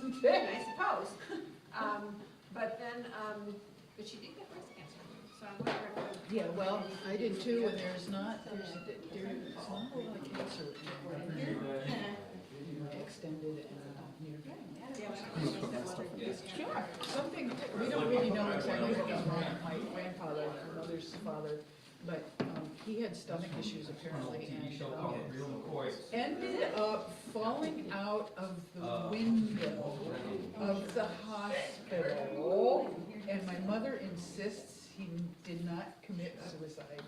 wasn't it? I suppose. But then, but she did get breast cancer, so I wonder if. Yeah, well, I did too, and there's not a lot of cancer extended and near. Sure, something, we don't really know exactly what was wrong with my grandfather, my mother's father, but he had stomach issues apparently, and ended up falling out of the window of the hospital, and my mother insists he did not commit suicide.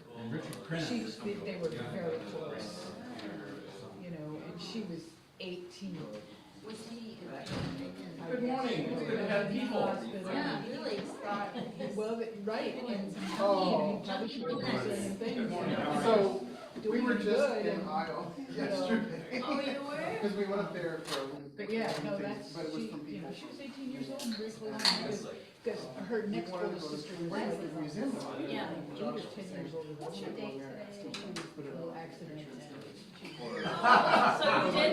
They were very close, you know, and she was 18. Was he? Good morning, it's good to have people. Yeah, really thought. Well, right, and Oh. probably should do the same thing. So, we were Doing just good, in and, Iowa you know. yesterday. Oh, you were? Because we went up there for a But yeah, no, that's, but it was she, from you know, people. she was 18 years old and very close, because her next wanted to oldest go to sister the was like, museum. Yeah. 8 or 10 years older than What's she your was. date today? A little accident, and So you did?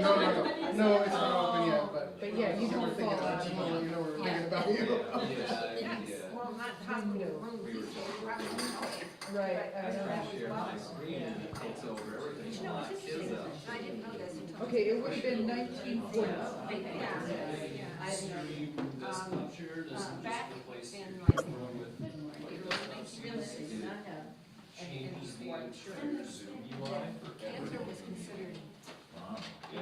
No, it's not open yet, but yeah, you we're don't thinking fall about out. you, you know, we're thinking about you. Yes, well, not hospital room, these days, probably don't know it. Right, But I know. that was well. Yeah. But you know, it's interesting, I didn't know this until. Okay, it would have been 1940. Yeah, yeah. Back in like, really did not have any sport insurance. Cancer was considered, it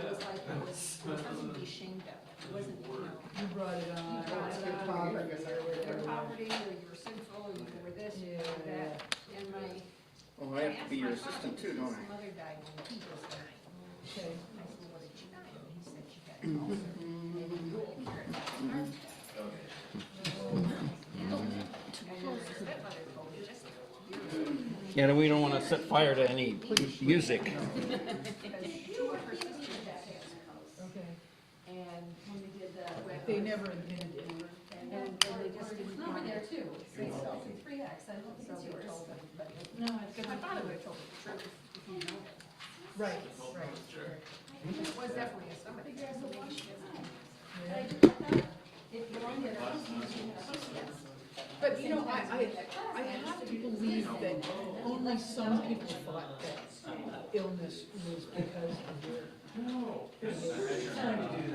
was like, it was something to be ashamed of. It wasn't, you know, You brought it on, You brought it's it your on. poverty or your whatever. poverty, or you were sinful, or you were this, or you were that. And my, Oh, I have to be your assistant too, don't I? his mother died when he was 9. Okay. I said, well, what did she die of? And he said she had ulcer. And he told her about heart attack. And then her stepmother told me just Yeah, we don't want to set fire to any music. because two of her sisters had cancer. Okay. And when they did the. They never intended it. And they just didn't. Over want there it. too. So, 3X, I don't think so it's they yours. told them, but, No, it's because my father would have told me the truth if he known it. Right, right. It was definitely a stomach attack, so maybe she doesn't. Yeah. If you want to get associates. But you know, I have to believe that only some people thought that illness was because of their.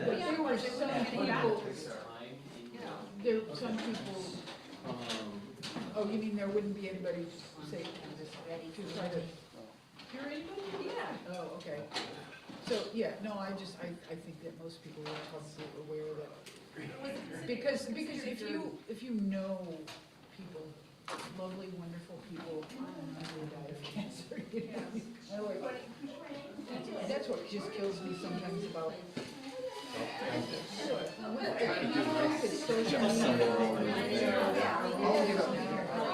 But there were some people, there were some people, oh, you mean there wouldn't be anybody, say, to try to cure anybody? Yeah. Oh, okay. So, yeah, no, I think that most people are probably aware that, because if you know people, lovely, wonderful people, who die of cancer, you know, that's what just kills me sometimes about. It's social media. You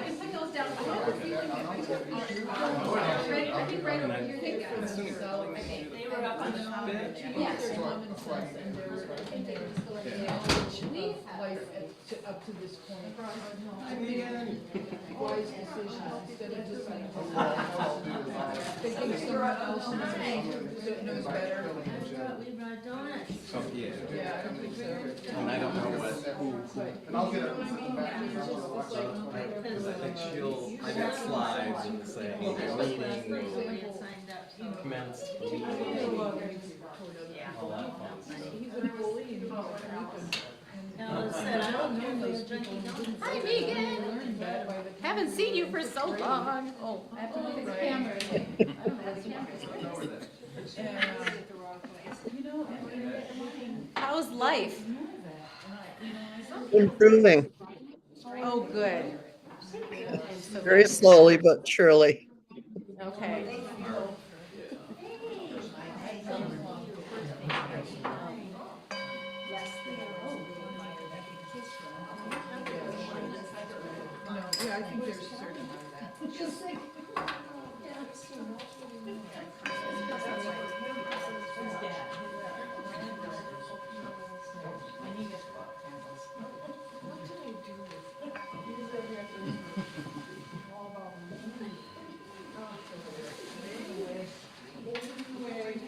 can put those down. I think right over here they got. They were up on the mountain. Yes. Their common sense and their knowledge of life up to this point. Wise decisions instead of just like thinking someone else knows better. We brought donuts. Oh, yeah. Yeah, I don't think so. And I don't know what, But, And I'll get you it. know what I mean? I mean, it's like, Because I think I got slides and say, the meeting will Get signed up, so. commence, the I meeting, don't know about music toward other Yeah. people. all that fun stuff. He's a bully and he's a creep and. No, it's set up. I've known those people and didn't Hi, say that. Megan. I learned that by the time Haven't seen you for so grade. long. Oh. I have to look at the Right. camera. I don't know the camera. And, you know, and How's life? I know that, and I, Improving Oh, good. very slowly but surely. Okay. no, yeah, I think there's a certain amount of that. What did I do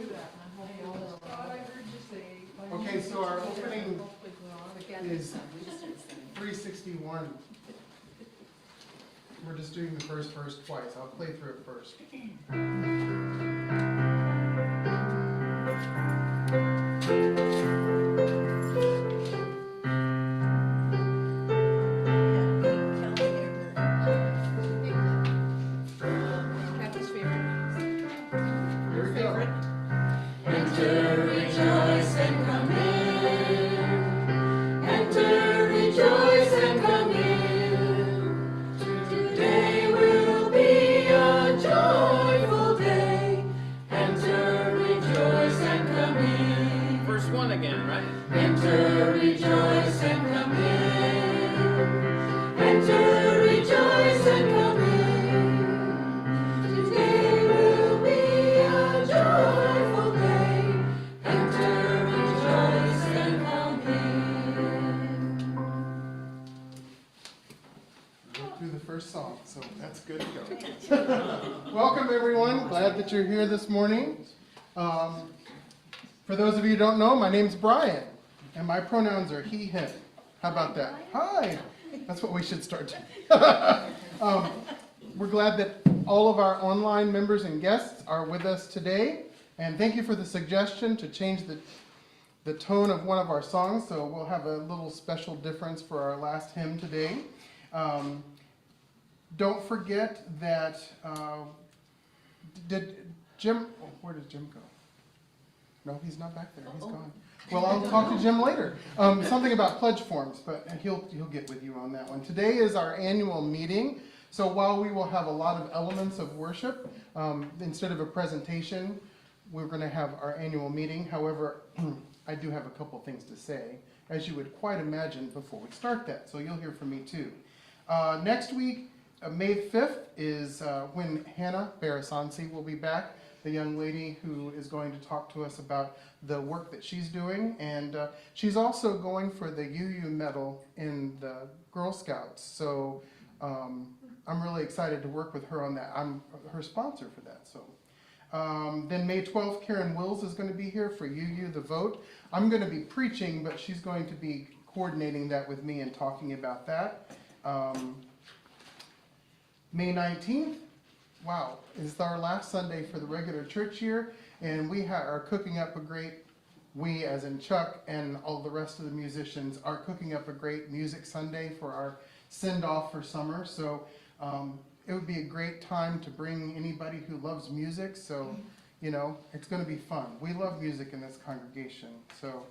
Okay, so our opening is 361. We're just doing the first verse twice. I'll play through it first. Kathy's favorite. Here we go. Enter, rejoice, and come in. Enter, rejoice, and come in. Today will be a joyful day. Enter, rejoice, and come in. Verse 1 again, right? Enter, rejoice, and come in. Enter, rejoice, and come in. Today will be a joyful day. Enter, rejoice, and come in. Through the first song, so that's good to go. Welcome, everyone. Glad that you're here this morning. For those of you who don't know, my name's Brian, and my pronouns are he, him. How about that? Hi. That's what we should start doing. We're glad that all of our online members and guests are with us today, and thank you for the suggestion to change the tone of one of our songs, so we'll have a little special difference for our last hymn today. Don't forget that, did Jim, where did Jim go? No, he's not back there, he's gone. Well, I'll talk to Jim later. Something about pledge forms, but he'll get with you on that one. Today is our annual meeting, so while we will have a lot of elements of worship, instead of a presentation, we're gonna have our annual meeting. However, I do have a couple things to say, as you would quite imagine before we start that, so you'll hear from me too. Next week, May 5th is when Hannah Barasansi will be back, the young lady who is going to talk to us about the work that she's doing. And she's also going for the UU medal in the Girl Scouts. So I'm really excited to work with her on that. I'm her sponsor for that. So then May 12th, Karen Wills is going to be here for UU The Vote. I'm going to be preaching, but she's going to be coordinating that with me and talking about that. May 19th, wow, is our last Sunday for the regular church year, and we are cooking up a great, we as in Chuck and all the rest of the musicians are cooking up a great music Sunday for our send-off for summer. So it would be a great time to bring anybody who loves music. So, you know, it's going to be fun. We love music in this congregation, so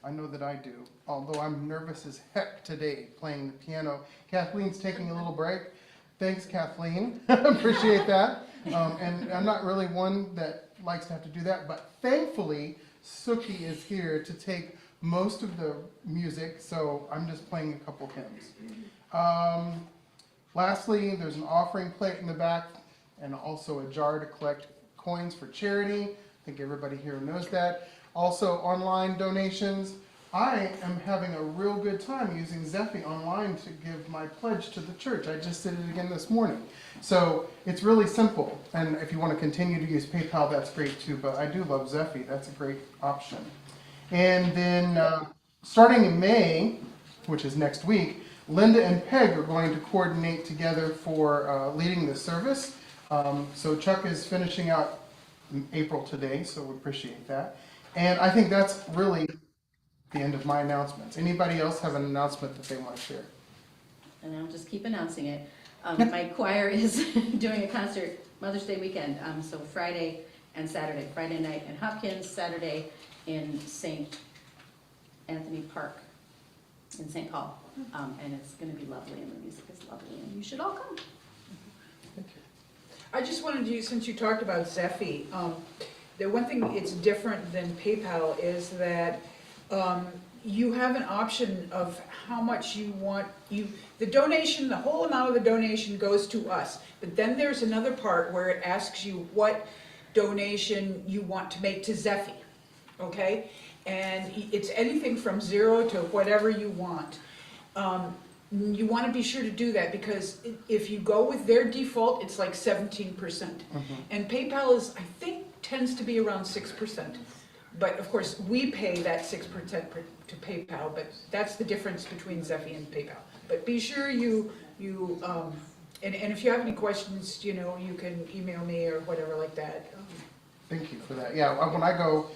I know that I do. Although I'm nervous as heck today playing the piano. Kathleen's taking a little break. Thanks, Kathleen. Appreciate that. And I'm not really one that likes to have to do that, but thankfully, Suki is here to take most of the music, so I'm just playing a couple hymns. Lastly, there's an offering plate in the back and also a jar to collect coins for charity. I think everybody here knows that. Also, online donations. I am having a real good time using Zephy online to give my pledge to the church. I just did it again this morning. So it's really simple. And if you want to continue to use PayPal, that's great too. But I do love Zephy. That's a great option. And then starting in May, which is next week, Linda and Peg are going to coordinate together for leading the service. So Chuck is finishing out April today, so we appreciate that. And I think that's really the end of my announcements. Anybody else have an announcement that they want to share? And I'll just keep announcing it. My choir is doing a concert Mother's Day weekend, so Friday and Saturday. Friday night in Hopkins, Saturday in St. Anthony Park in St. Paul. And it's going to be lovely, and the music is lovely, and you should all come. Thank you. I just wanted you, since you talked about Zephy, the one thing it's different than PayPal is that you have an option of how much you want. The donation, the whole amount of the donation goes to us, but then there's another part where it asks you what donation you want to make to Zephy, okay? And it's anything from 0 to whatever you want. You want to be sure to do that, because if you go with their default, it's like 17%. And PayPal is, I think, tends to be around 6%. But of course, we pay that 6% to PayPal, but that's the difference between Zephy and PayPal. But be sure and if you have any questions, you know, you can email me or whatever like that. Thank you for that. Yeah, when I go,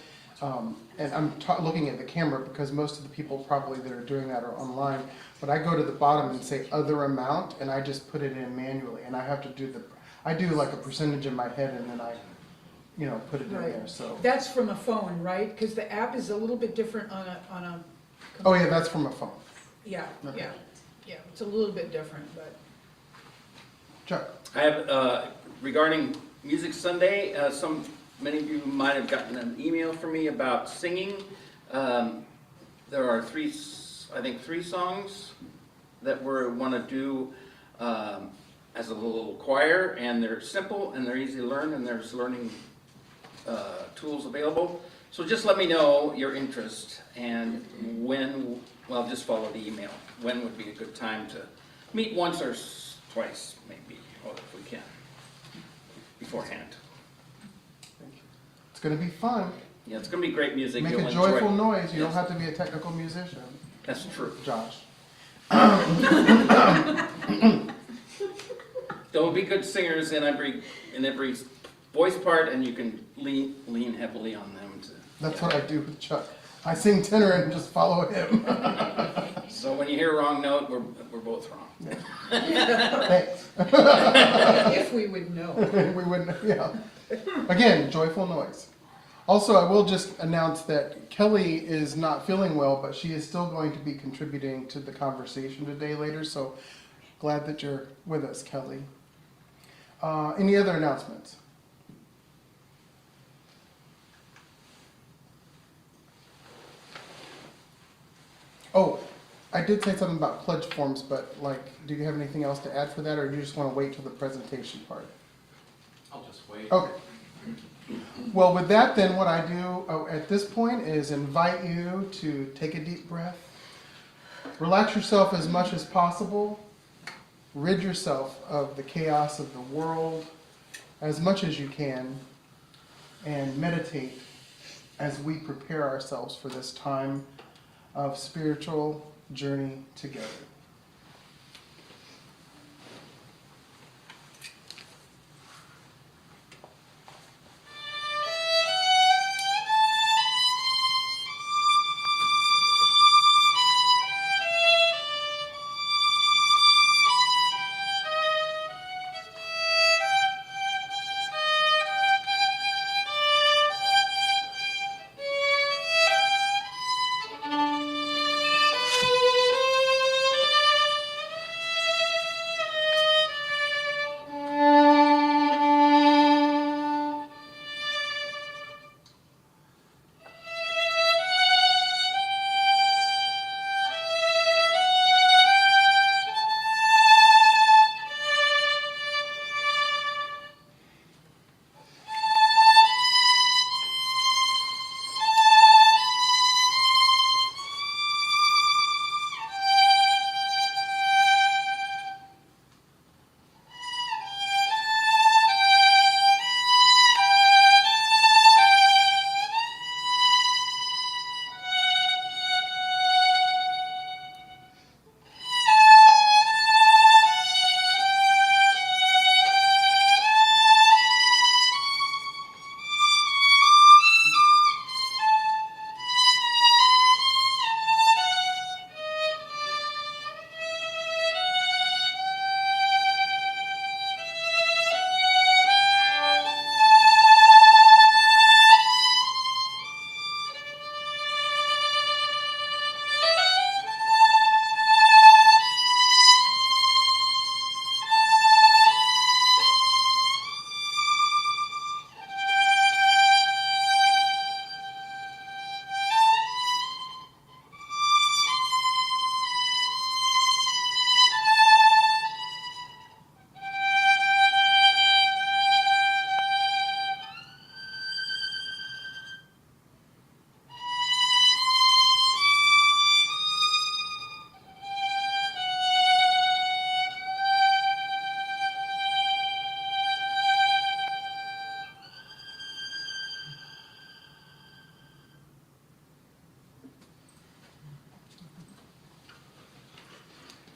and I'm looking at the camera because most of the people probably that are doing that are online, but I go to the bottom and say other amount, and I just put it in manually, and I have to do I do like a percentage in my head, and then I, you know, put it in Right. there, so. That's from a phone, right? Because the app is a little bit different on a. Oh, yeah, that's from a phone. Yeah, Okay. yeah, it's a little bit different, but. Chuck? I have, regarding Music Sunday, many of you might have gotten an email from me about singing. There are three songs that we want to do as a little choir, and they're simple and they're easy to learn, and there's learning tools available. So just let me know your interest and when, well, just follow the email. When would be a good time to meet once or twice, maybe, or if we can, beforehand. It's gonna be fun. Yeah, it's gonna be great music. Make You'll a joyful enjoy. noise. You don't Yes. have to be a technical musician, That's true. Josh. There'll be good singers in every voice part, and you can lean heavily on them to. That's what I do with Chuck. I sing tenor and just follow him. So when you hear a wrong note, we're both wrong. Thanks. If we would know. We wouldn't, yeah. Again, joyful noise. Also, I will just announce that Kelly is not feeling well, but she is still going to be contributing to the conversation today later, so glad that you're with us, Kelly. Any other announcements? Oh, I did say something about pledge forms, but like, do you have anything else to add for that, or do you just want to wait till the presentation part? I'll just wait. Okay. Well, with that, then what I do at this point is invite you to take a deep breath, relax yourself as much as possible, rid yourself of the chaos of the world as much as you can, and meditate as we prepare ourselves for this time of spiritual journey together.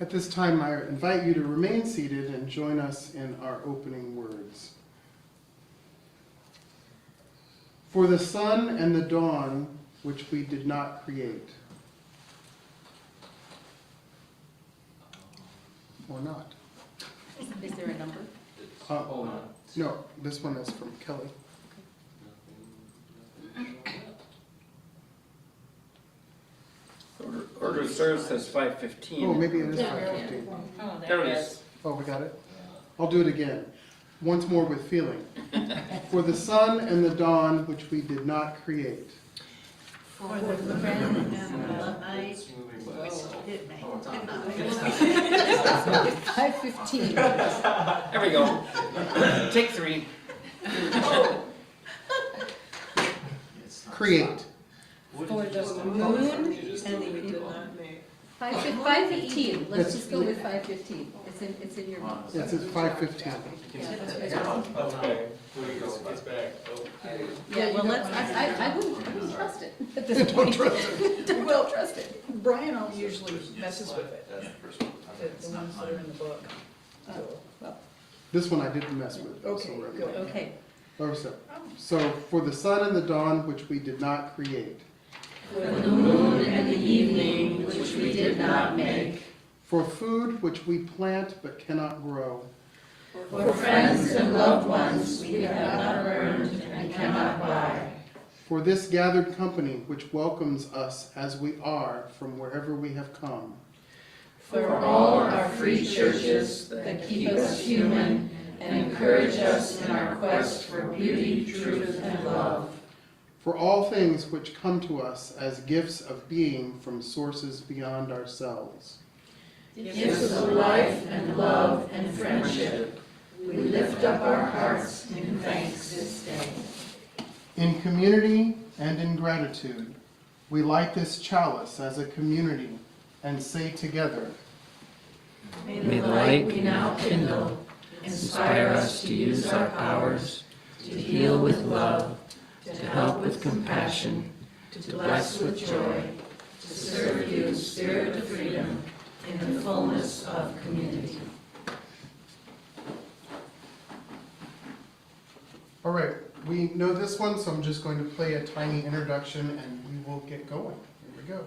At this time, I invite you to remain seated and join us in our opening words. For the sun and the dawn, which we did not create. Or not. Is there a number? No, this one is from Kelly. Order of service says 5:15. Oh, maybe it is 5:15. There it is. Oh, we got it? I'll do it again, once more with feeling. For the sun and the dawn, which we did not create. For the friend and the night. It may. 5:15. There we go. Take 3. Create. For the moon and the people. 5:15, let's That's- just go with 5:15. It's in your book. Yes, it's 5:15. Yeah, well, I wouldn't trust it at this Don't point. trust it. Well, trust it. Brian usually messes with it, the ones that are in the book. So, This one I didn't mess with. Okay, so we're good. Okay, Oh, so, for the sun and the dawn, which we did not create. for the moon and the evening, which we did not make. For food which we plant but cannot grow. For friends and loved ones we have not earned and cannot buy. For this gathered company which welcomes us as we are from wherever we have come. For all our free churches that keep us human and encourage us in our quest for beauty, truth, and love. For all things which come to us as gifts of being from sources beyond ourselves. Gifts of life and love and friendship, we lift up our hearts in thanks this day. In community and in gratitude, we light this chalice as a community and say together, May the light we now kindle inspire us to use our powers to heal with love, to help with compassion, to bless with joy, to serve you in spirit of freedom in the fullness of community. all right, we know this one, so I'm just going to play a tiny introduction and we will get going. Here we go.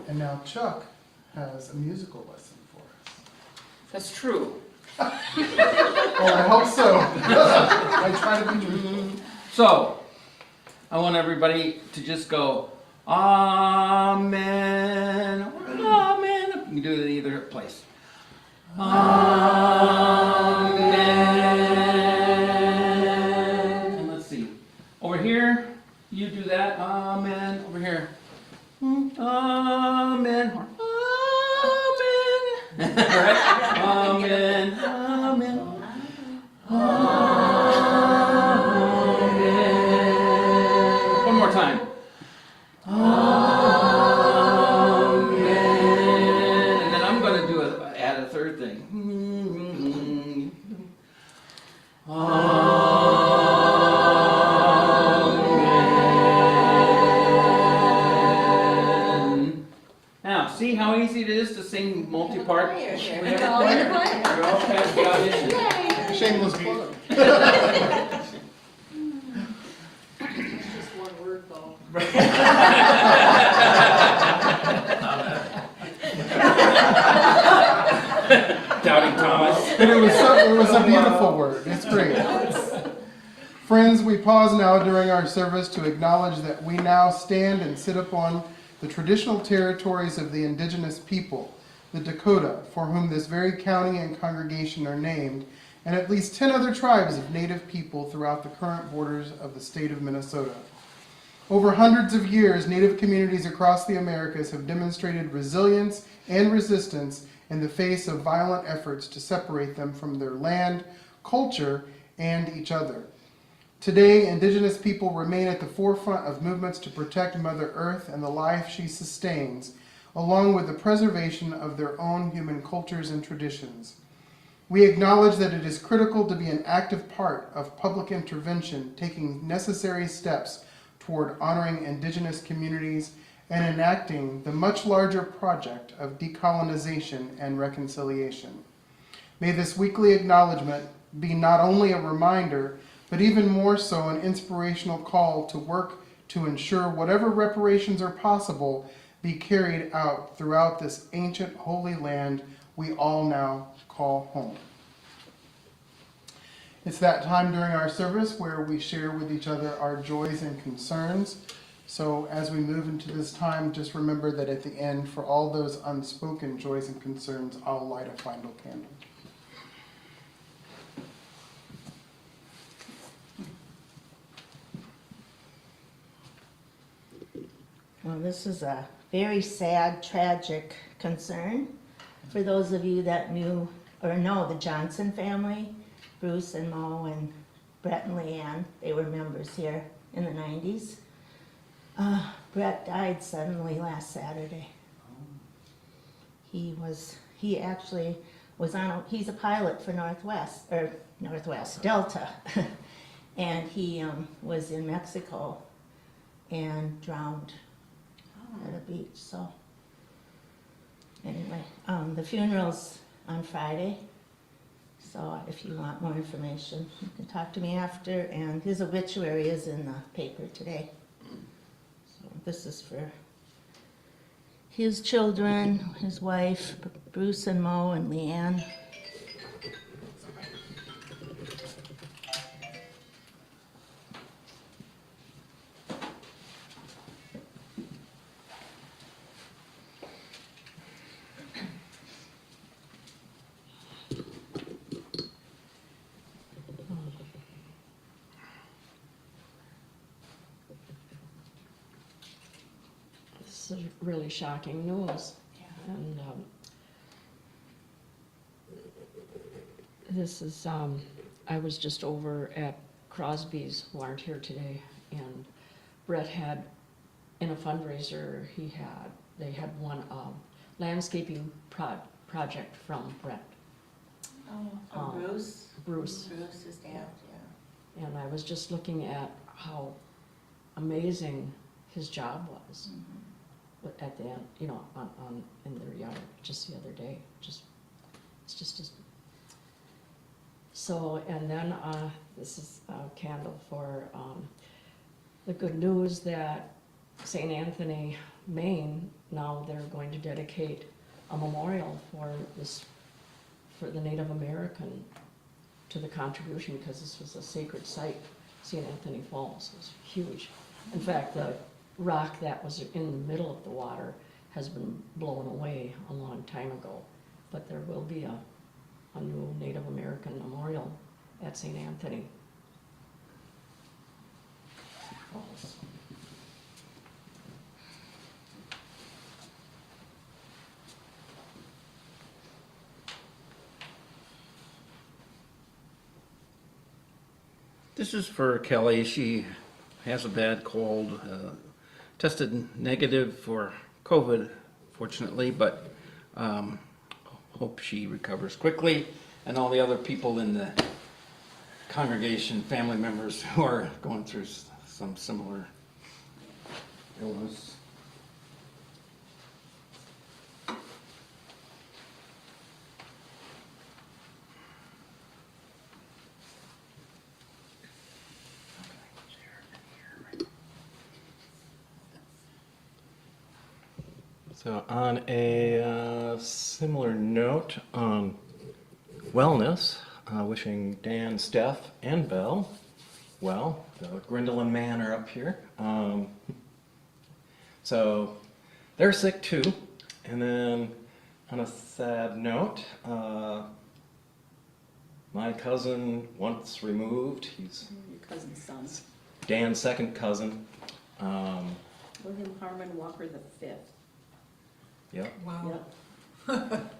And now Chuck has a musical lesson for us. That's true. Oh, I hope so. I try to be true. So, I want everybody to just go, Amen, Amen. You can do it in either place. Amen. And let's see. Over here, you do that. Amen. Over here. Amen. Amen. All right. Amen. Amen. Amen. part. choir here. We're all in the choir. You're all past the audition. Shameless plug. It's just one word though. Doubting Thomas. But it was a beautiful word. It's great. Friends, we pause now during our service to acknowledge that we now stand and sit upon the traditional territories of the indigenous people, the Dakota, for whom this very county and congregation are named, and at least 10 other tribes of native people throughout the current borders of the state of Minnesota. Over hundreds of years, Native communities across the Americas have demonstrated resilience and resistance in the face of violent efforts to separate them from their land, culture, and each other. Today, Indigenous people remain at the forefront of movements to protect Mother Earth and the life she sustains, along with the preservation of their own human cultures and traditions. We acknowledge that it is critical to be an active part of public intervention, taking necessary steps toward honoring Indigenous communities and enacting the much larger project of decolonization and reconciliation. May this weekly acknowledgement be not only a reminder, but even more so an inspirational call to work to ensure whatever reparations are possible be carried out throughout this ancient holy land we all now call home. It's that time during our service where we share with each other our joys and concerns. So as we move into this time, just remember that at the end, for all those unspoken joys and concerns, I'll light a final candle. Well, this is a very sad, tragic concern. For those of you that knew or know the Johnson family, Bruce and Mo and Brett and Leanne, they were members here in the 90s. Brett died suddenly last Saturday. He actually was he's a pilot for Northwest, Delta. And he was in Mexico and drowned at a beach, so. Anyway, the funeral's on Friday, so if you want more information, you can talk to me after, and his obituary is in the paper today. So this is for his children, his wife, Bruce and Mo and Leanne. This is really shocking news. And this is, I was just over at Crosby's, who aren't here today, and Brett had, in a fundraiser, they had won a landscaping project from Brett. Oh, Bruce? Bruce. Bruce's dad, yeah. And I was just looking at how amazing his job was. Mm-hmm. At the end, you know, in their yard, just the other day, it's just so, and then, this is a candle for, the good news that St. Anthony, Maine, now they're going to dedicate a memorial for the Native American to the contribution, because this was a sacred site. St. Anthony Falls was huge. In fact, the rock that was in the middle of the water has been blown away a long time ago, but there will be a new Native American memorial at St. Anthony Falls. This is for Kelly. She has a bad cold. Tested negative for COVID, fortunately, but hope she recovers quickly, and all the other people in the congregation, family members who are going through some similar illness. So on a similar note on wellness, wishing Dan, Steph, and Belle well. The Grindle and Man are up here. So they're sick too. And then on a sad note, my cousin once removed, he's Your cousin's son, Dan's second cousin. William Harmon Walker the Fifth. Yep. Wow. Yep.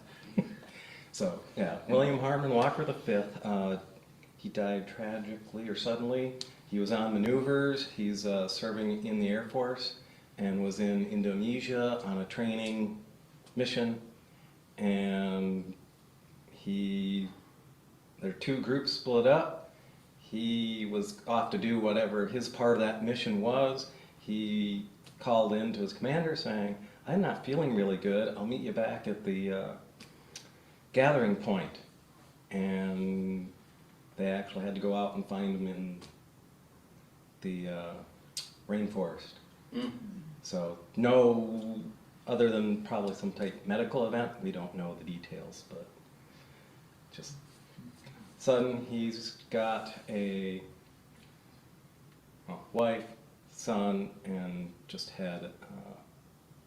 So, yeah, William Harmon Walker V. He died tragically or suddenly. He was on maneuvers. He's serving in the Air Force and was in Indonesia on a training mission. And their two groups split up. He was off to do whatever his part of that mission was. He called in to his commander saying, "I'm not feeling really good. I'll meet you back at the gathering point." And they actually had to go out and find him in the rainforest. Mm. So no, other than probably some type of medical event, we don't know the details, but just sudden he's got a wife, son, and just had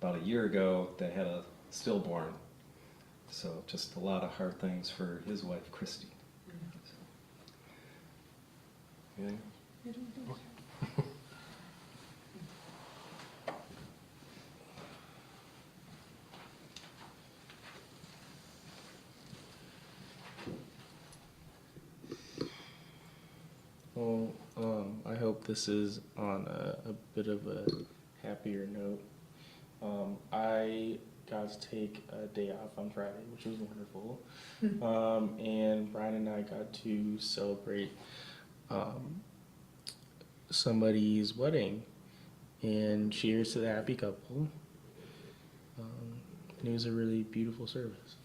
about a year ago they had a stillborn. So just a lot of hard things for his wife, Christy. So, yeah. Well, I hope this is on a bit of a happier note. I got to take a day off on Friday, which was wonderful. And Brian and I got to celebrate somebody's wedding. And cheers to the happy couple. And it was a really beautiful service.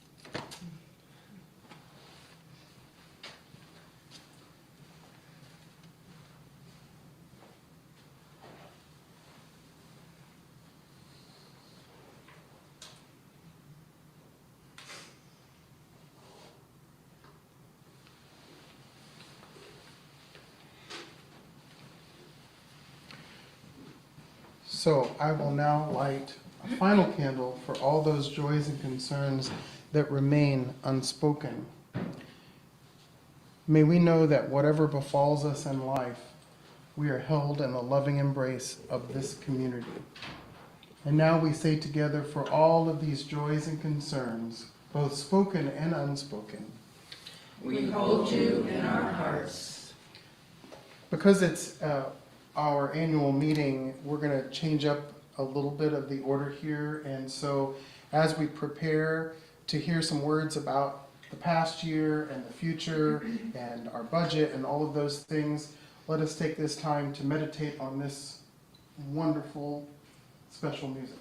So I will now light a final candle for all those joys and concerns that remain unspoken. May we know that whatever befalls us in life, we are held in the loving embrace of this community. And now we say together for all of these joys and concerns, both spoken and unspoken, We hold you in our hearts. because it's our annual meeting, we're going to change up a little bit of the order here. And so as we prepare to hear some words about the past year and the future and our budget and all of those things, let us take this time to meditate on this wonderful, special music.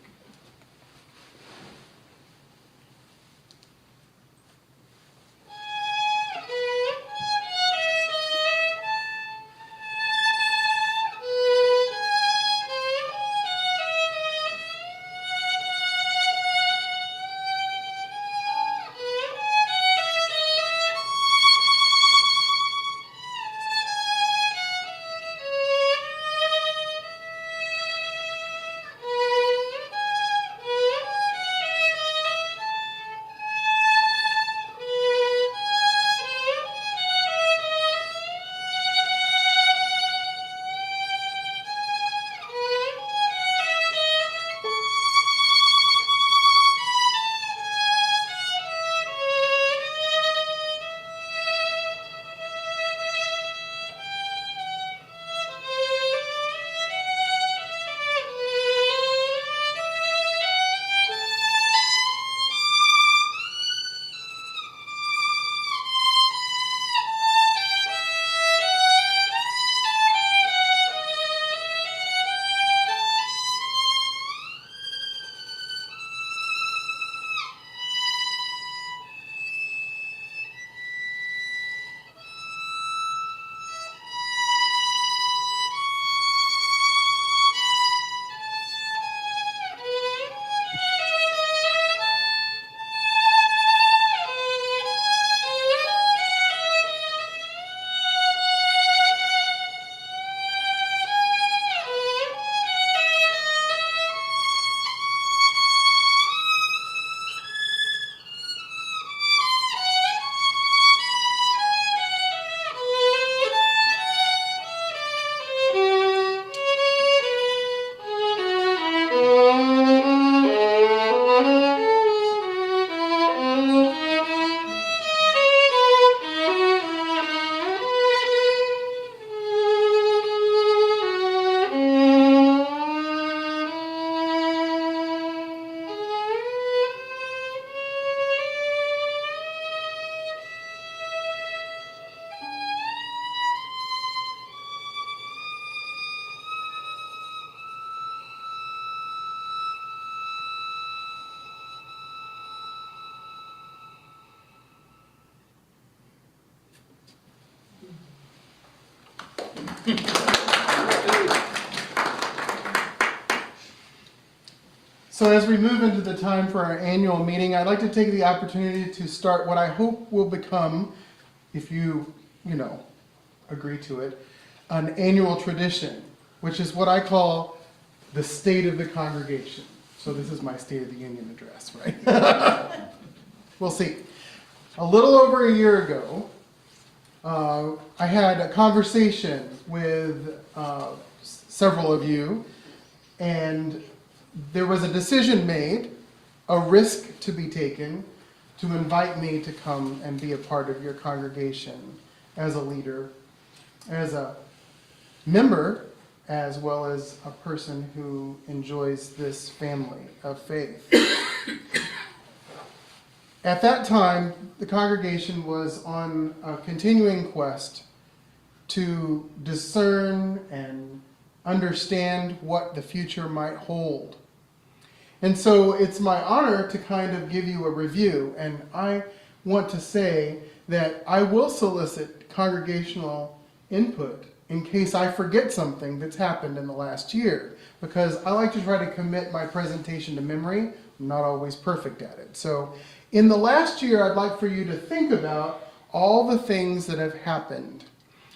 So as we move into the time for our annual meeting, I'd like to take the opportunity to start what I hope will become, if you agree to it, an annual tradition, which is what I call the State of the Congregation. So this is my State of the Union address, right? We'll see. A little over a year ago, I had a conversation with several of you, and there was a decision made, a risk to be taken, to invite me to come and be a part of your congregation as a leader, as a member, as well as a person who enjoys this family of faith. At that time, the congregation was on a continuing quest to discern and understand what the future might hold. And so it's my honor to kind of give you a review, and I want to say that I will solicit congregational input in case I forget something that's happened in the last year, because I like to try to commit my presentation to memory. I'm not always perfect at it. So in the last year, I'd like for you to think about all the things that have happened,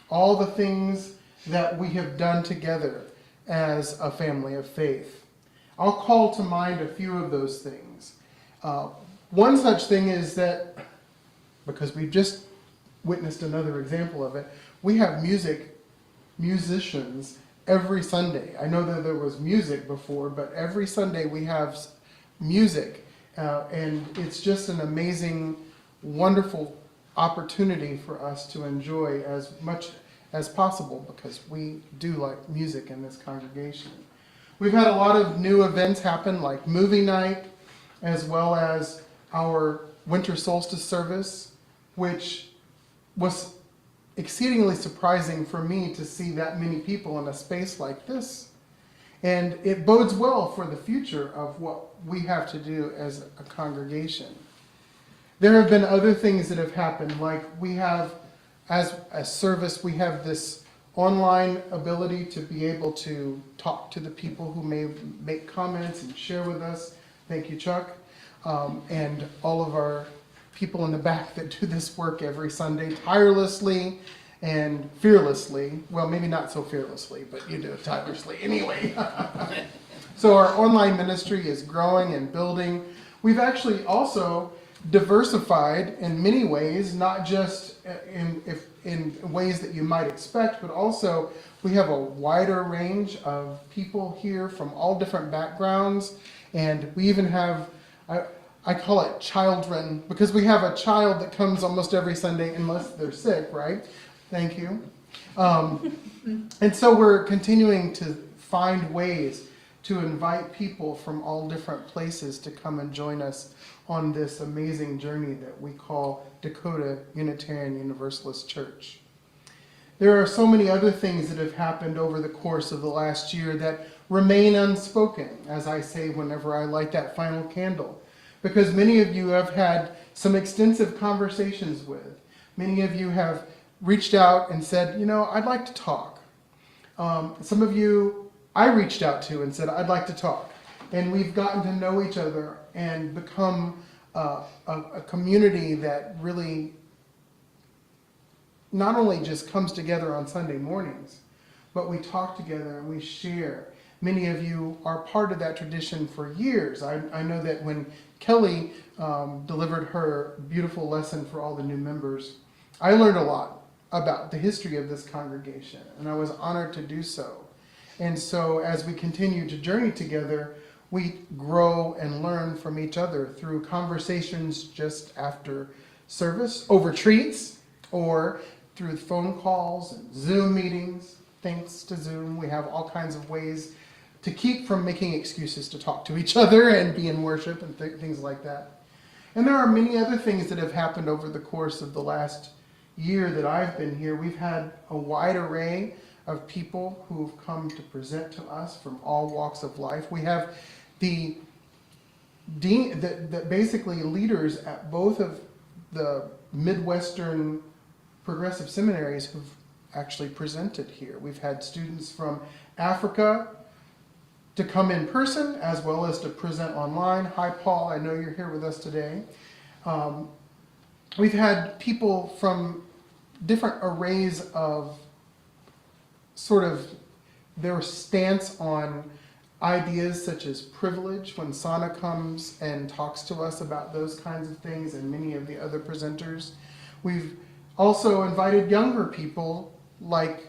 all the things that we have done together as a family of faith. I'll call to mind a few of those things. One such thing is that, because we've just witnessed another example of it, we have musicians every Sunday. I know that there was music before, but every Sunday we have music. And it's just an amazing, wonderful opportunity for us to enjoy as much as possible, because we do like music in this congregation. We've had a lot of new events happen, like movie night, as well as our winter solstice service, which was exceedingly surprising for me to see that many people in a space like this. And it bodes well for the future of what we have to do as a congregation. There have been other things that have happened, like we have, as a service, we have this online ability to be able to talk to the people who may make comments and share with us. Thank you, Chuck. And all of our people in the back that do this work every Sunday tirelessly and fearlessly. Well, maybe not so fearlessly, but you do it tirelessly anyway. So our online ministry is growing and building. We've actually also diversified in many ways, not just in ways that you might expect, but also we have a wider range of people here from all different backgrounds, and we even have, I call it children, because we have a child that comes almost every Sunday unless they're sick, right? Thank you. And so we're continuing to find ways to invite people from all different places to come and join us on this amazing journey that we call Dakota Unitarian Universalist Church. There are so many other things that have happened over the course of the last year that remain unspoken, as I say whenever I light that final candle, because many of you have had some extensive conversations with. Many of you have reached out and said, I'd like to talk. Some of you I reached out to and said, I'd like to talk. And we've gotten to know each other and become a community that really not only just comes together on Sunday mornings, but we talk together and we share. Many of you are part of that tradition for years. I know that when Kelly delivered her beautiful lesson for all the new members, I learned a lot about the history of this congregation, and I was honored to do so. And so as we continue to journey together, we grow and learn from each other through conversations just after service, over treats, or through phone calls and Zoom meetings. Thanks to Zoom, we have all kinds of ways to keep from making excuses to talk to each other and be in worship and things like that. And there are many other things that have happened over the course of the last year that I've been here. We've had a wide array of people who've come to present to us from all walks of life. We have the basically leaders at both of the Midwestern progressive seminaries who've actually presented here. We've had students from Africa to come in person as well as to present online. Hi, Paul, I know you're here with us today. We've had people from different arrays of sort of their stance on ideas such as privilege, when Sana comes and talks to us about those kinds of things, and many of the other presenters. We've also invited younger people like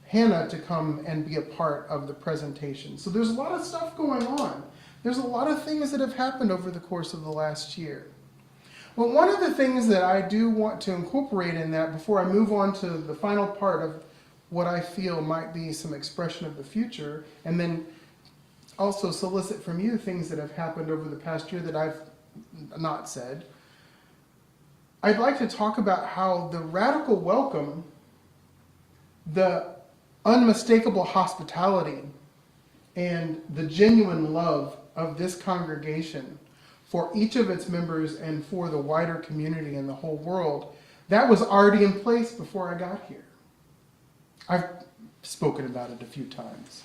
Hannah to come and be a part of the presentation. So there's a lot of stuff going on. There's a lot of things that have happened over the course of the last year. Well, one of the things that I do want to incorporate in that before I move on to the final part of what I feel might be some expression of the future, and then also solicit from you things that have happened over the past year that I've not said. I'd like to talk about how the radical welcome, the unmistakable hospitality, and the genuine love of this congregation for each of its members and for the wider community and the whole world, that was already in place before I got here. I've spoken about it a few times.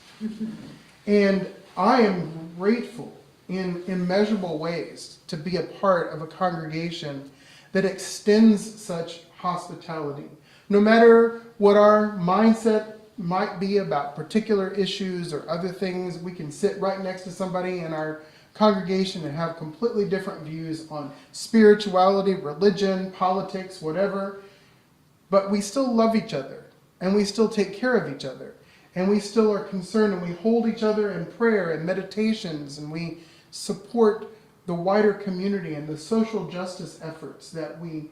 And I am grateful in immeasurable ways to be a part of a congregation that extends such hospitality. No matter what our mindset might be about particular issues or other things, we can sit right next to somebody in our congregation and have completely different views on spirituality, religion, politics, whatever, but we still love each other and we still take care of each other. And we still are concerned, and we hold each other in prayer and meditations, and we support the wider community and the social justice efforts that we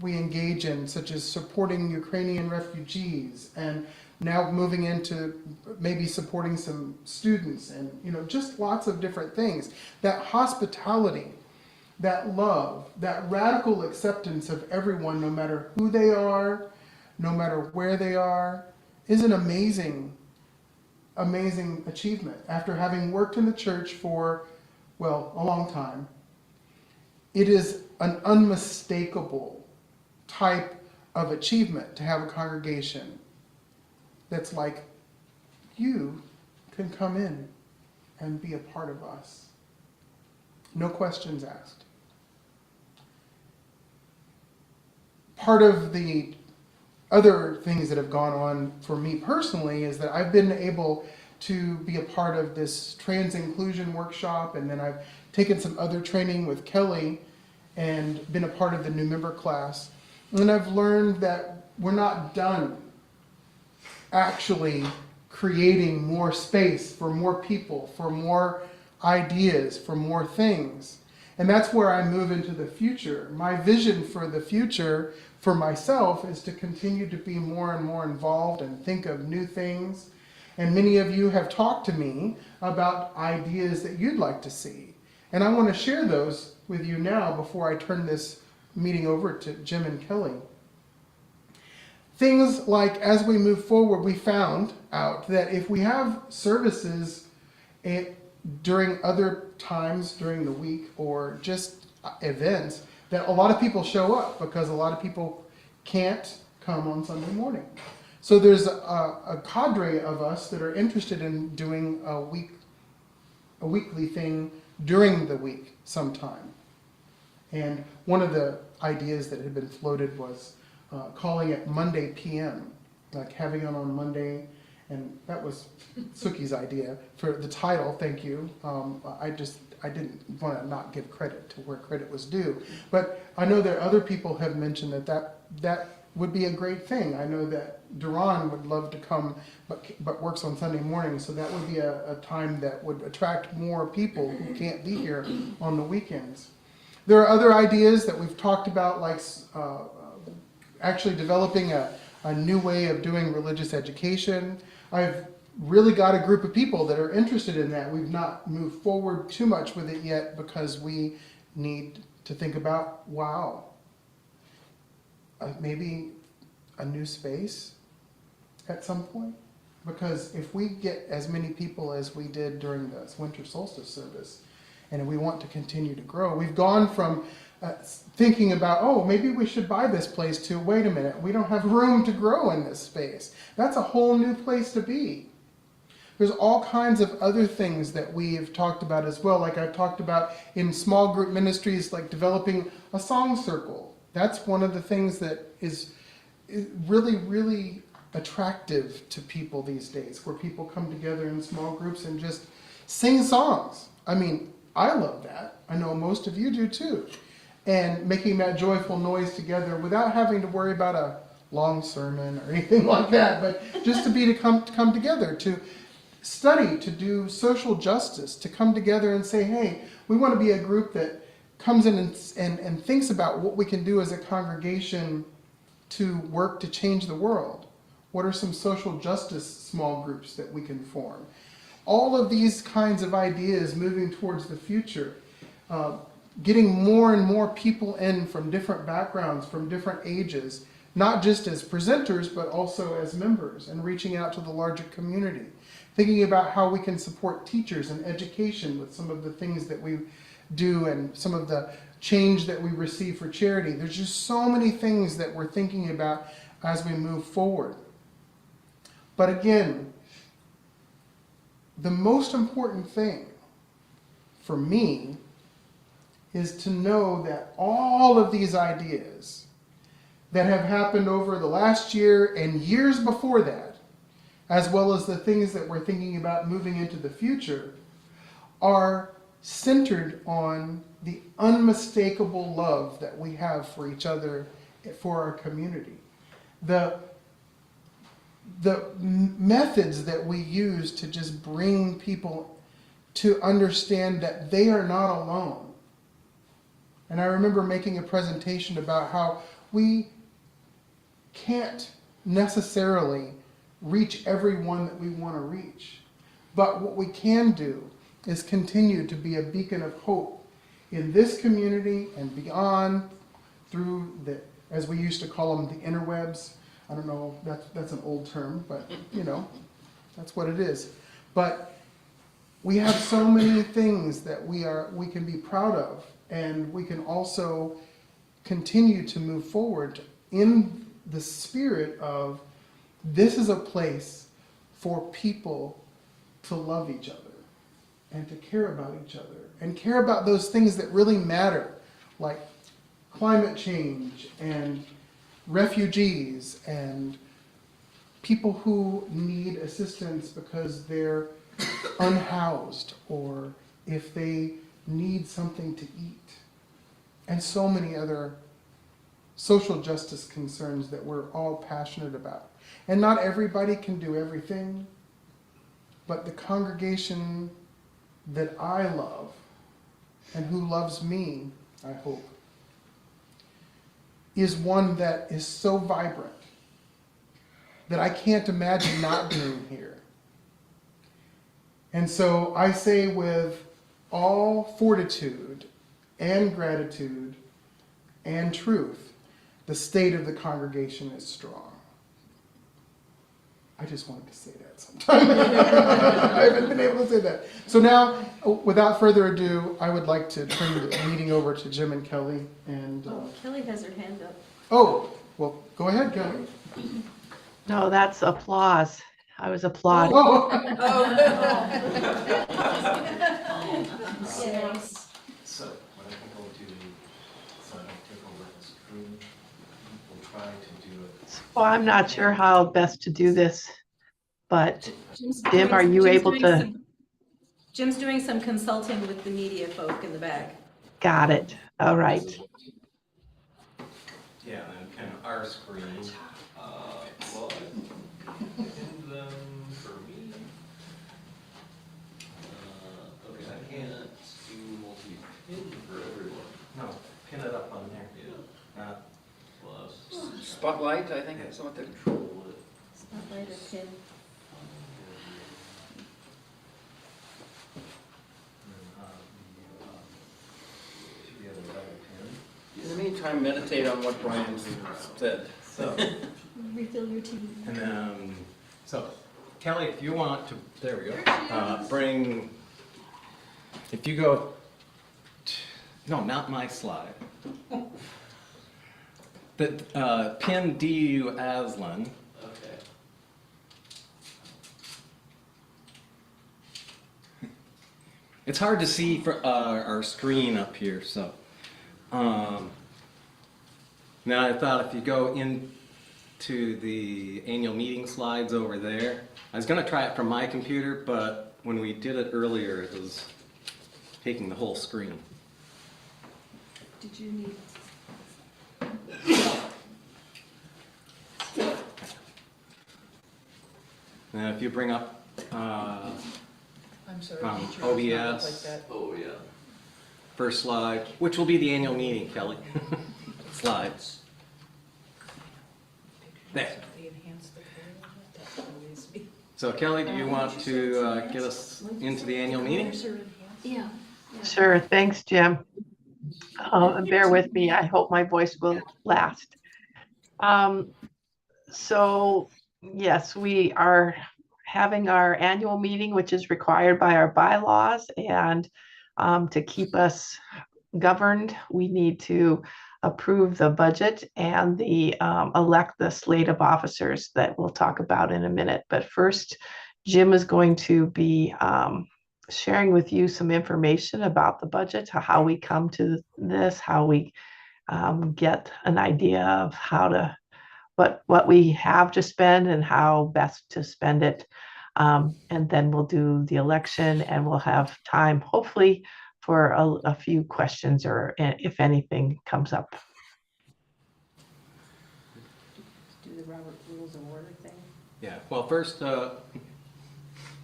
engage in, such as supporting Ukrainian refugees, and now moving into maybe supporting some students, and just lots of different things. That hospitality, that love, that radical acceptance of everyone, no matter who they are, no matter where they are, is an amazing, amazing achievement. After having worked in the church for, well, a long time, it is an unmistakable type of achievement to have a congregation that's like, you can come in and be a part of us. No questions asked. Part of the other things that have gone on for me personally is that I've been able to be a part of this trans inclusion workshop, and then I've taken some other training with Kelly and been a part of the new member class. And I've learned that we're not done actually creating more space for more people, for more ideas, for more things. And that's where I move into the future. My vision for the future for myself is to continue to be more and more involved and think of new things. And many of you have talked to me about ideas that you'd like to see. And I want to share those with you now before I turn this meeting over to Jim and Kelly. Things like, as we move forward, we found out that if we have services during other times during the week or just events, that a lot of people show up because a lot of people can't come on Sunday morning. So there's a cadre of us that are interested in doing a weekly thing during the week sometime. And one of the ideas that had been floated was calling it Monday PM, like having it on Monday. And that was Suki's idea for the title, thank you. I didn't want to not give credit to where credit was due. But I know that other people have mentioned that would be a great thing. I know that Duran would love to come, but works on Sunday morning, so that would be a time that would attract more people who can't be here on the weekends. There are other ideas that we've talked about, like actually developing a new way of doing religious education. I've really got a group of people that are interested in that. We've not moved forward too much with it yet because we need to think about, maybe a new space at some point. Because if we get as many people as we did during the winter solstice service, and we want to continue to grow, we've gone from thinking about, oh, maybe we should buy this place too. Wait a minute, we don't have room to grow in this space. That's a whole new place to be. There's all kinds of other things that we've talked about as well, like I've talked about in small group ministries, like developing a song circle. That's one of the things that is really, really attractive to people these days, where people come together in small groups and just sing songs. I mean, I love that. I know most of you do too. And making that joyful noise together without having to worry about a long sermon or anything like that, but just to come together, to study, to do social justice, to come together and say, hey, we want to be a group that comes in and thinks about what we can do as a congregation to work to change the world. What are some social justice small groups that we can form? All of these kinds of ideas moving towards the future, getting more and more people in from different backgrounds, from different ages, not just as presenters, but also as members, and reaching out to the larger community. Thinking about how we can support teachers and education with some of the things that we do and some of the change that we receive for charity. There's just so many things that we're thinking about as we move forward. But again, the most important thing for me is to know that all of these ideas that have happened over the last year and years before that, as well as the things that we're thinking about moving into the future, are centered on the unmistakable love that we have for each other, for our community. The methods that we use to just bring people to understand that they are not alone. And I remember making a presentation about how we can't necessarily reach everyone that we want to reach. But what we can do is continue to be a beacon of hope in this community and beyond, through the, as we used to call them, the interwebs. I don't know, that's an old term, but you know, that's what it is. But we have so many things that we can be proud of, and we can also continue to move forward in the spirit of, this is a place for people to love each other and to care about each other and care about those things that really matter, like climate change and refugees and people who need assistance because they're unhoused, or if they need something to eat, and so many other social justice concerns that we're all passionate about. And not everybody can do everything, but the congregation that I love and who loves me, I hope, is one that is so vibrant that I can't imagine not being here. And so I say with all fortitude and gratitude and truth, the state of the congregation is strong. I just wanted to say that sometime. I haven't been able to say that. So now, without further ado, I would like to turn the meeting over to Jim and Kelly. And Kelly has her hand up. oh, well, go ahead, Kelly. No, that's applause. I was applauding. Oh. So, what I can go do, so I don't take over the screen, we'll try to do it. Well, I'm not sure how best to do this, but Jim's Dim, are you able doing to? Jim's doing some consulting with the media folk in the back. Got it. All right. Yeah, and kind of our screen. Well, I pinned them for me. Okay, I can't do multi-pin for everyone. No, pin it up on there. Yeah. Plus. Spotlight, I think that's what they control. Spotlight or pin. In the meantime, meditate on what Brian said. So, Refill your tea. and then, so Kelly, if you want to, there we go. Bring, if you go, no, not my slide. Pin DUUC Aslan. Okay. It's hard to see for our screen up here, so. Now I thought if you go into the annual meeting slides over there, I was going to try it from my computer, but when we did it earlier, it was taking the whole screen. Did you need? Now if you bring up I'm sorry, From nature does not look OBS. like that. Oh, yeah. first slide, which will be the annual meeting, Kelly. Slides. There. They enhance the color of it, that always be- So Kelly, do you want to get us into the annual meeting? Colors are enhanced. Yeah. Sure, thanks, Jim. Bear with me, I hope my voice will last. So, yes, we are having our annual meeting, which is required by our bylaws, and to keep us governed, we need to approve the budget and the elect the slate of officers that we'll talk about in a minute. But first, Jim is going to be sharing with you some information about the budget, how we come to this, how we get an idea of how to what we have to spend and how best to spend it. And then we'll do the election and we'll have time, hopefully, for a few questions or if anything comes up. Do the Robert Rules of Order thing. Yeah, well, first,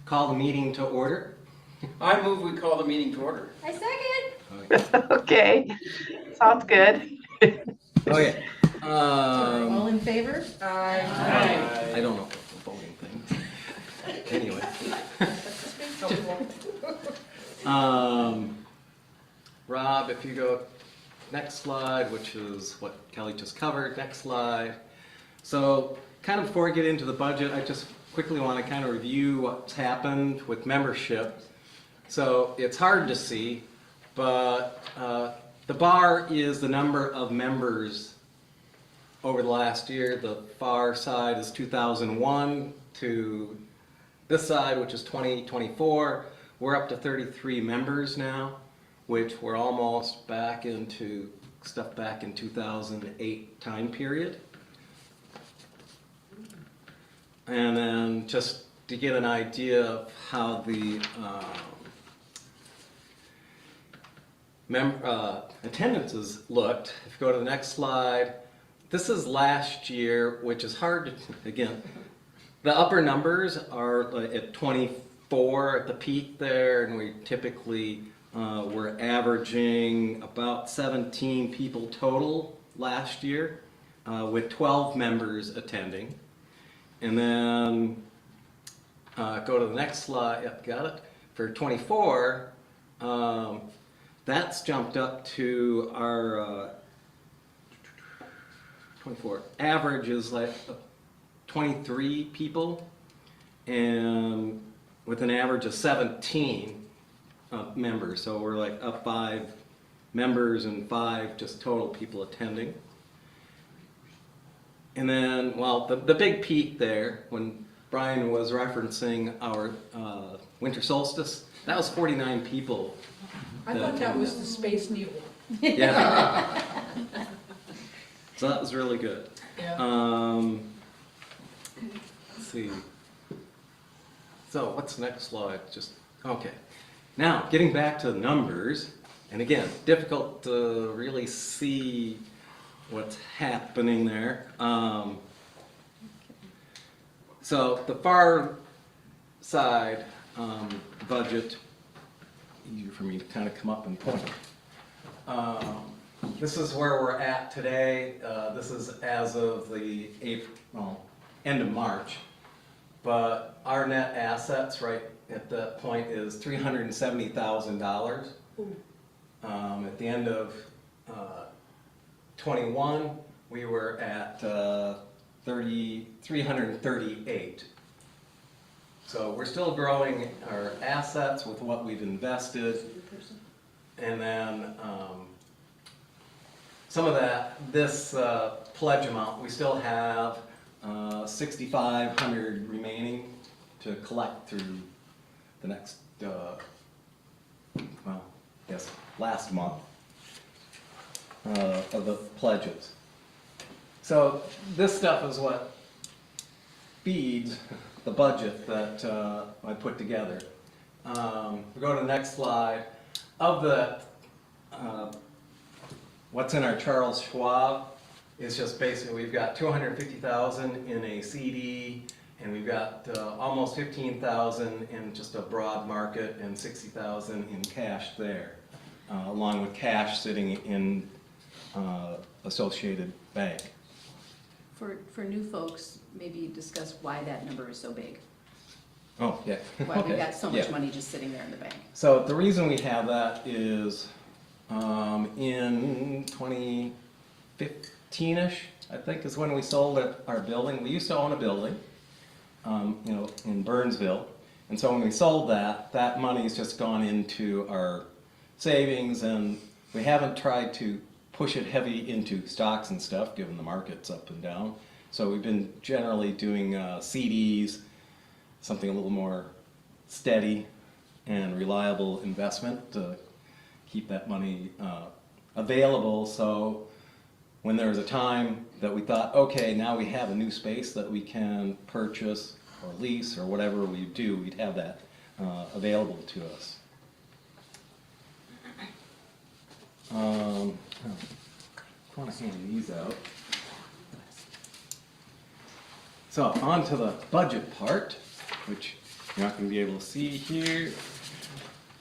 call the meeting to order. I move we call the meeting to order. I second. Okay, sounds good. Okay. All in favor? I don't know what the voting thing. Anyway. Rob, if you go next slide, which is what Kelly just covered, next slide. So kind of before I get into the budget, I just quickly want to kind of review what's happened with membership. So it's hard to see, but the bar is the number of members over the last year. The far side is 2001 to this side, which is 2024. We're up to 33 members now, which we're almost back into stuff back in 2008 time period. And then just to get an idea of how the attendances looked, if you go to the next slide, this is last year, which is hard to, again, the upper numbers are at 24 at the peak there, and we typically were averaging about 17 people total last year, with 12 members attending. And then go to the next slide, yep, got it. For 24, that's jumped up to our 24 average is like 23 people, and with an average of 17 members. So we're like up 5 members and 5 just total people attending. And then, well, the big peak there, when Brian was referencing our winter solstice, that was 49 people. I thought that was the Space Needle. Yeah. So that was really good. Yeah. Let's see. So what's the next slide? Just, okay. Now, getting back to the numbers, and again, difficult to really see what's happening there. So the far side budget, easier for me to kind of come up and point. This is where we're at today. This is as of the end of March. But our net assets right at that point is $370,000. At the end of 21, we were at 338. So we're still growing our assets with what we've invested. And then some of this pledge amount, we still have 6,500 remaining to collect through the next, well, yes, last month of the pledges. So this stuff is what feeds the budget that I put together. We go to the next slide. Of the what's in our Charles Schwab is just basically we've got 250,000 in a CD, and we've got almost 15,000 in just a broad market and 60,000 in cash there, along with cash sitting in Associated Bank. For new folks, maybe discuss why that number is so big. Oh, yeah. Why we've Okay. got so much Yeah. money just sitting there in the bank. So the reason we have that is in 2015-ish, I think, is when we sold our building. We used to own a building, in Burnsville. And so when we sold that, that money's just gone into our savings, and we haven't tried to push it heavy into stocks and stuff, given the market's up and down. So we've been generally doing CDs, something a little more steady and reliable investment to keep that money available. So when there was a time that we thought, okay, now we have a new space that we can purchase or lease or whatever we do, we'd have that available to us. I want to hand these out. So on to the budget part, which you're not going to be able to see here.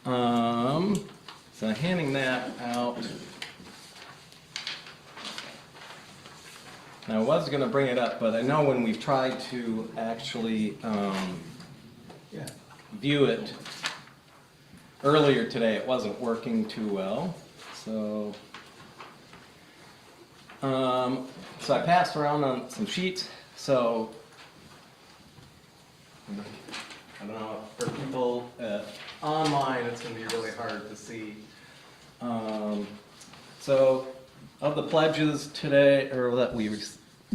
So handing that out. Now, I was going to bring it up, but I know when we've tried to actually view it earlier today, it wasn't working too well. So I passed around on some sheets. So I don't know, for people online, it's going to be really hard to see. So of the pledges today, or that we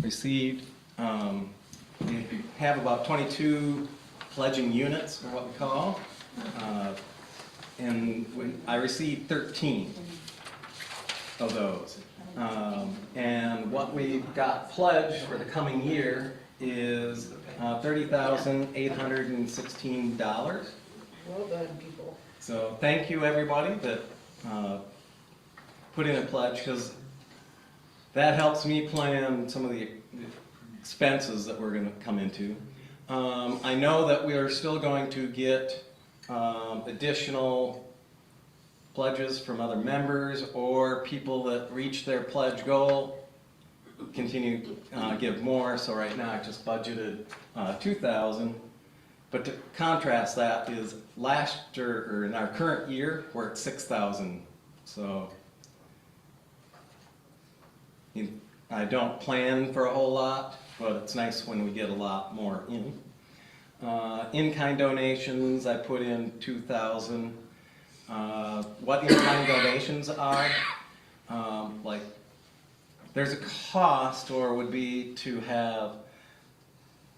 received, we have about 22 pledging units, or what we call, and I received 13 of those. And what we've got pledged for the coming year is $30,816. Well done, people. So thank you, everybody that put in a pledge, because that helps me plan some of the expenses that we're going to come into. I know that we are still going to get additional pledges from other members or people that reach their pledge goal continue to give more. So right now I just budgeted $2,000. But to contrast that is last year, or in our current year, we're at $6,000. So I don't plan for a whole lot, but it's nice when we get a lot more in. In-kind donations, I put in $2,000. What in-kind donations are, like, there's a cost, or would be to have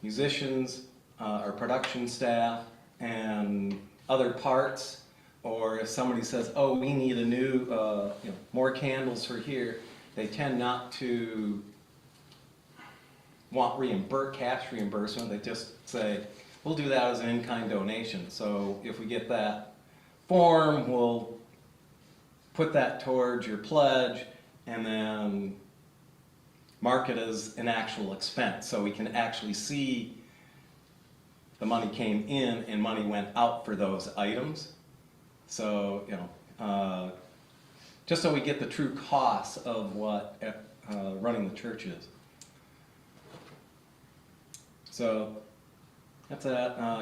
musicians or production staff and other parts, or if somebody says, oh, we need a new, more candles for here, they tend not to want cash reimbursement. They just say, we'll do that as an in-kind donation. So if we get that form, we'll put that towards your pledge and then mark it as an actual expense, so we can actually see the money came in and money went out for those items. So, just so we get the true costs of what running the church is. So that's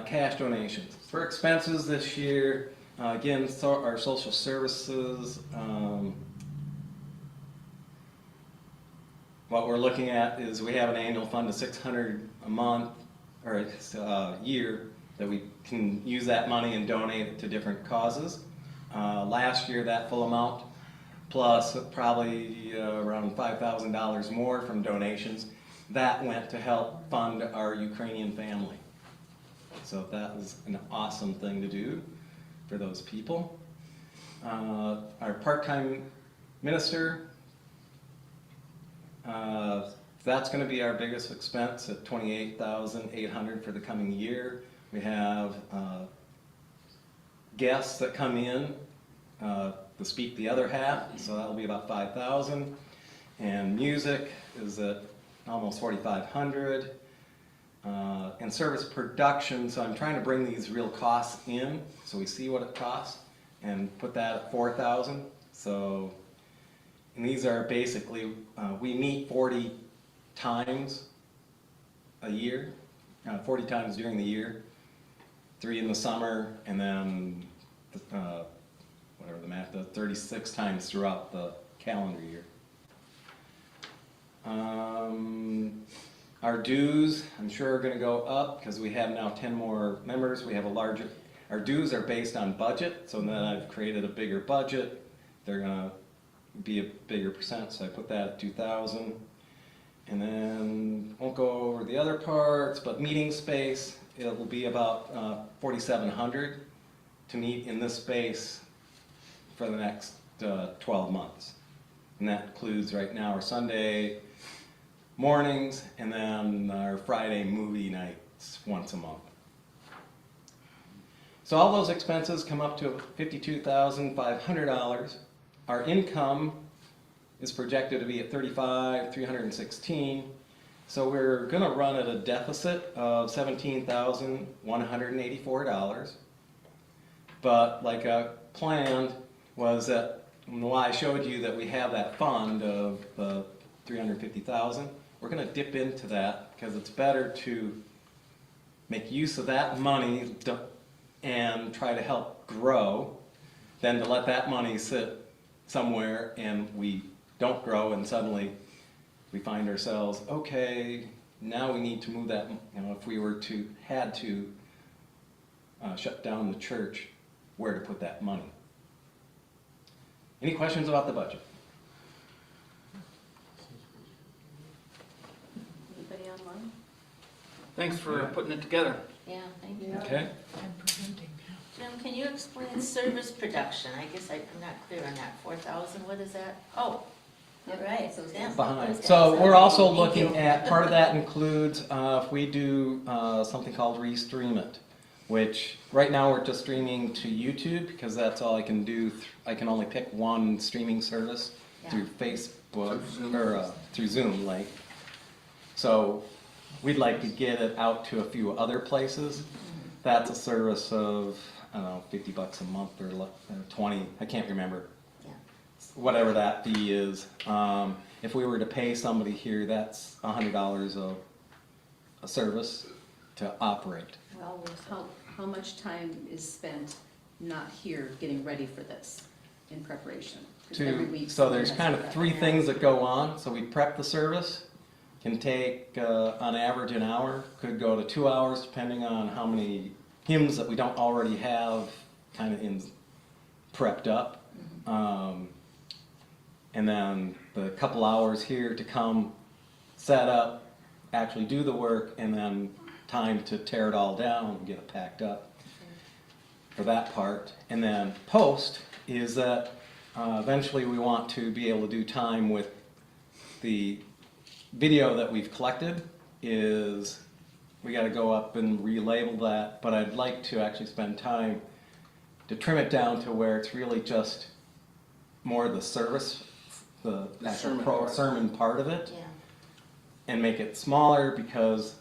cash donations. For expenses this year, again, our social services, what we're looking at is we have an annual fund of $600 a month, or a year, that we can use that money and donate it to different causes. Last year, that full amount plus probably around $5,000 more from donations. That went to help fund our Ukrainian family. So that was an awesome thing to do for those people. Our part-time minister, that's going to be our biggest expense at $28,800 for the coming year. We have guests that come in to speak the other half, so that'll be about $5,000. And music is at almost $4,500. And service production, so I'm trying to bring these real costs in so we see what it costs and put that at $4,000. So, and these are basically, we meet 40 times a year, 40 times during the year, 3 in the summer, and then whatever the math is, 36 times throughout the calendar year. Our dues, I'm sure, are going to go up because we have now 10 more members. We have a larger, our dues are based on budget, so then I've created a bigger budget. They're going to be a bigger percent, so I put that at 2,000. And then, won't go over the other parts, but meeting space, it will be about 4,700 to meet in this space for the next 12 months. And that includes right now our Sunday mornings and then our Friday movie nights once a month. So all those expenses come up to $52,500. Our income is projected to be at $35,316. So we're going to run at a deficit of $17,184. But like I planned was that why I showed you that we have that fund of $350,000. We're going to dip into that because it's better to make use of that money and try to help grow than to let that money sit somewhere and we don't grow and suddenly we find ourselves, okay, now we need to move that, if we were to, had to shut down the church, where to put that money. Any questions about the budget? Anybody online? Thanks for putting it together. Yeah, thank you. Okay. Jim, can you explain service production? I guess I'm not clear on that. 4,000, what is that? Oh, all right. So it's Yeah. Behind. So we're also looking at, part of that includes if we do something called Restream It, which right now we're just streaming to YouTube because that's all I can do. I can only pick one streaming service through Facebook or through Zoom, like. So we'd like to get it out to a few other places. That's a service of, I don't know, $50 a month or 20, I can't remember. Yeah. Whatever that fee is. If we were to pay somebody here, that's $100 a service to operate. Well, how much time is spent not here getting ready for this in preparation? 'Cause every week So there's someone kind has of to 3 prep. things that go on. So we prep the service, can take on average an hour, could go to 2 hours depending on how many hymns that we don't already have kind of prepped up. And then the couple hours here to come set up, actually do the work, and then time to tear it all down and get it packed up for that part. And then post is that eventually we want to be able to do time with the video that we've collected. Is we got to go up and relabel that, but I'd like to actually spend time to trim it down to where it's really just more the service, the actual sermon part of it, Yeah. and make it smaller, because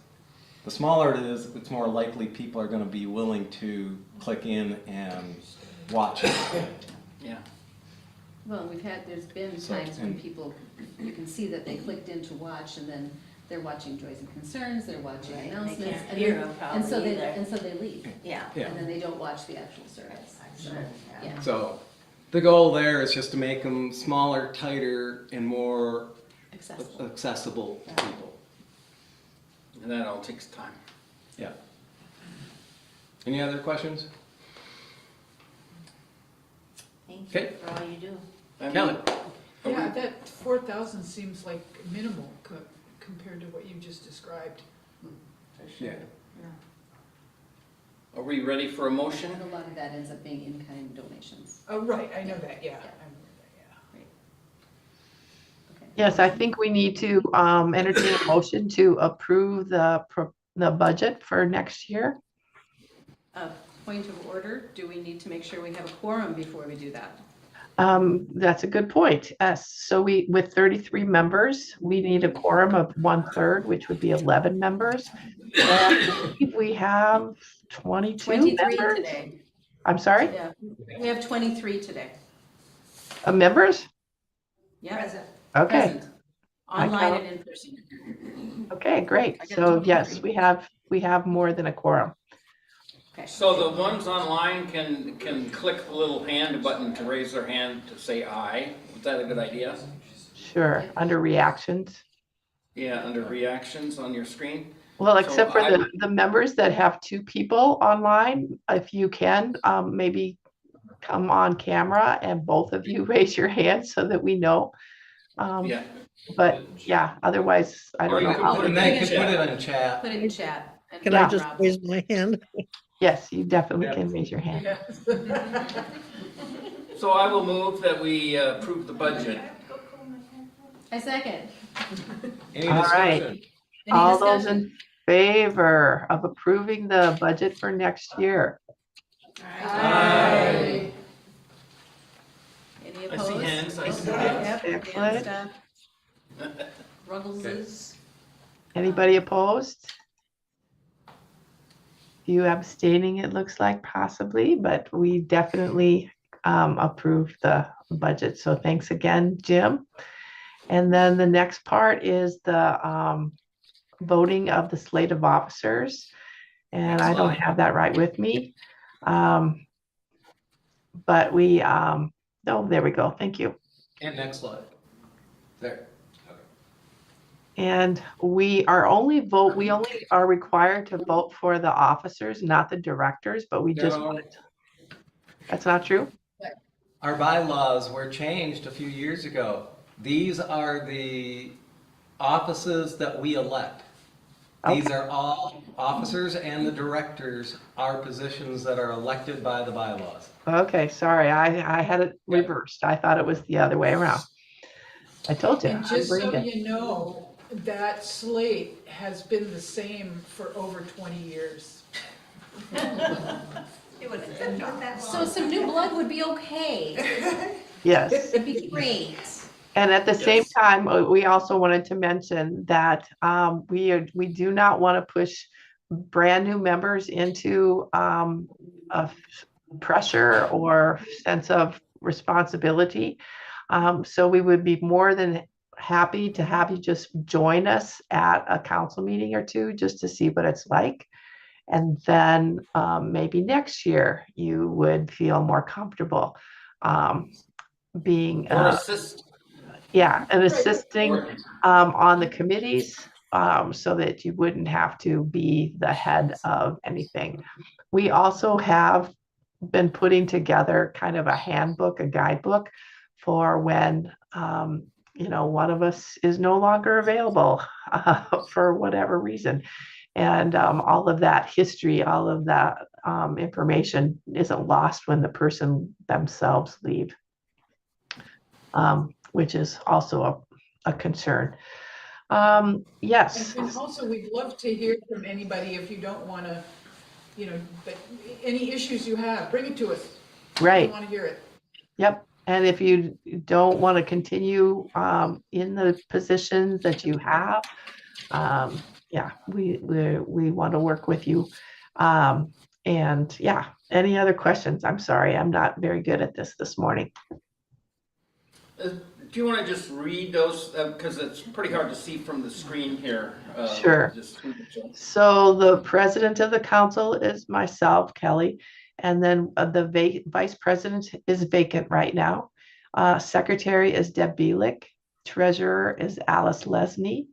the smaller it is, it's more likely people are going to be willing to click in and watch it. Yeah. Well, there's been So, times when and- people, you can see that they clicked in to watch and then they're watching Joys and Concerns, they're watching Right, they announcements. can't and hear then- them and so probably they either. And so they leave. Yeah. Yeah. And then they don't watch the actual service. I'm So, sure. yeah. So the goal there is just to make them smaller, tighter, and more Accessible. accessible to people. And that all takes time. Yeah. Any other questions? Thank you Okay. for all you do. I mean, Kelly? are Yeah, we- that 4,000 seems like minimal compared to what you just described. Yeah. Are we ready for a motion? And a lot of that ends up being in-kind donations. Oh, right, I know that, yeah. Yeah. I know that, yeah. Okay. Yes, I think we need to entertain a motion to approve the budget for next year. Point of order, do we need to make sure we have a quorum before we do that? That's a good point. So with 33 members, we need a quorum of 1/3, which would be 11 members. And I believe we have 22 23 members. today. I'm sorry, Yeah, we have 23 today. Members? Yeah. Okay, Present. Online count- and in person. okay, great. I got So yes, 23. we have more than a quorum. Okay. So the ones online can click the little hand button to raise their hand to say aye. Is that a good idea? Sure, under reactions. Yeah, under reactions on your screen. Well, So except for the members that have 2 people online, if you can, maybe come on camera and both of you raise your hand so that we know. Yeah. But yeah, otherwise, I Or don't you know can how. put And it they in could chat. put it on chat. Put it in chat. and Can I Yeah. just Rob. raise my hand? Yes, you definitely Yeah. can raise your hand. Yeah. So I will move that we approve the budget. I second. Any All right. discussion? Any All those discussion? in favor of approving the budget for next year? Aye. Any I opposed? see hands, I see Yep, Excellent. hands up. Ruggleses. Anybody opposed? You abstaining, it looks like possibly, but we definitely approved the budget. So thanks again, Jim. And then the next part is the voting of the slate of officers. And I don't Next slide. have that right with me. But we, oh, there we go. Thank you. And next slide. There. And we only are required to vote for the officers, not the directors, but we just No. wanted. That's not true? Our bylaws were changed a few years ago. These are the offices that we elect. These are all officers, and the directors are positions that are elected by the bylaws. Okay, sorry, I had it reversed. I thought it was the other way around. I told you. And I'm just so brilliant. you know, that slate has been the same for over 20 years. So some new blood would be okay. Yes. It'd be great. And at the same Yes. time, we also wanted to mention that we do not want to push brand new members into pressure or sense of responsibility. So we would be more than happy to have you just join us at a council meeting or two just to see what it's like. And then maybe next year you would feel more comfortable being Or assist. and assisting Or- on the committees so that you wouldn't have to be the head of anything. We also have been putting together kind of a handbook, a guidebook for when one of us is no longer available for whatever reason. And all of that history, all of that information isn't lost when the person themselves leave. Which is also a concern. Yes, And also, we'd love to hear from anybody if you don't want to, but any issues you have, bring it to us. right. We want to hear it. Yep. And if you don't want to continue in the positions that you have, we want to work with you. And yeah, any other questions? I'm sorry, I'm not very good at this morning. Do you want to just read those, because it's pretty hard to see from the screen here. Sure. Just- So the president of the council is myself, Kelly, and then the vice president is vacant right now. Secretary is Deb Bielik. Treasurer is Alice Lesney.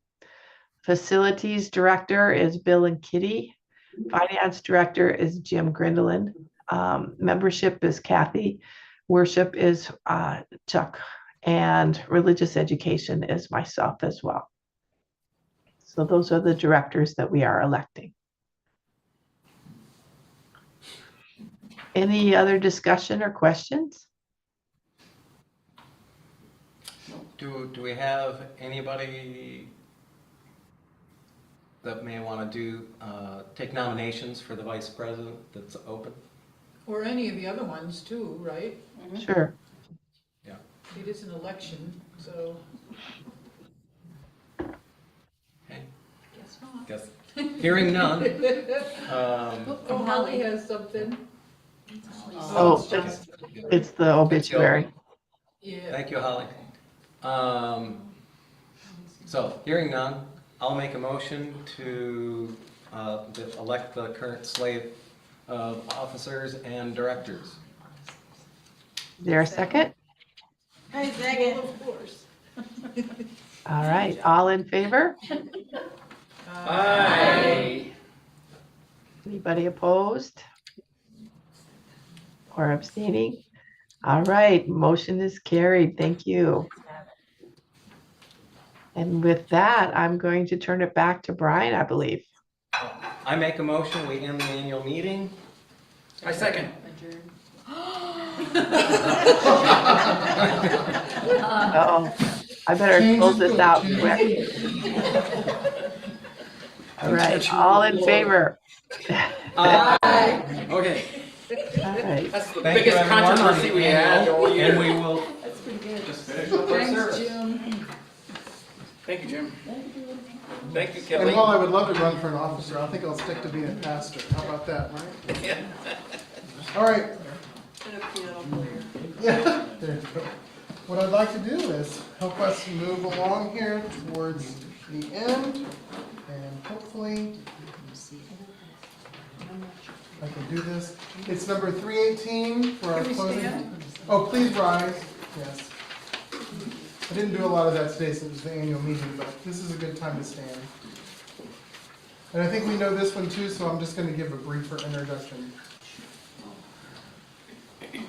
Facilities director is Bill and Kitty. Finance director is Jim Grindelin. Membership is Kathy worship is Chuck, and religious education is myself as well. So those are the directors that we are electing. Any other discussion or questions? Do we have anybody that may want to do, take nominations for the vice president that's open? Or any of the other ones too, right? Sure. Yeah. It is an election, so. Okay. Guess not. Guess, hearing none. Oh, Holly has something. Oh, it's the obituary. Yeah. Thank you, Holly. So, hearing none, I'll make a motion to elect the current slate of officers and directors. Is there a second? I second. Well, of course. All right, all in favor? Aye. Anybody opposed? Or abstaining? All right, motion is carried. Thank you. And with that, I'm going to turn it back to Brian, I believe. I make a motion, we end the annual meeting. I second. Adjourn. Uh-oh, I better close this out quick. All right, all in favor? Okay, All right, that's the Thank you, biggest everyone, on the controversy we had annual, all year. and we will That's pretty good. just finish up our Thanks, service. Jim. Thank you, Jim. Thank you, And Kelly. while I would love to run for an officer, I think I'll stick to being a pastor. How about that, right? Yeah. All right. Yeah, there you go. What I'd like to do is help us move along here towards the end, and hopefully I can do this. It's number 318 for our Can we closing. stand? Oh, please rise. Yes. I didn't do a lot of that today since it was the annual meeting, but this is a good time to stand. And I think we know this one too, so I'm just going to give a briefer introduction. We would be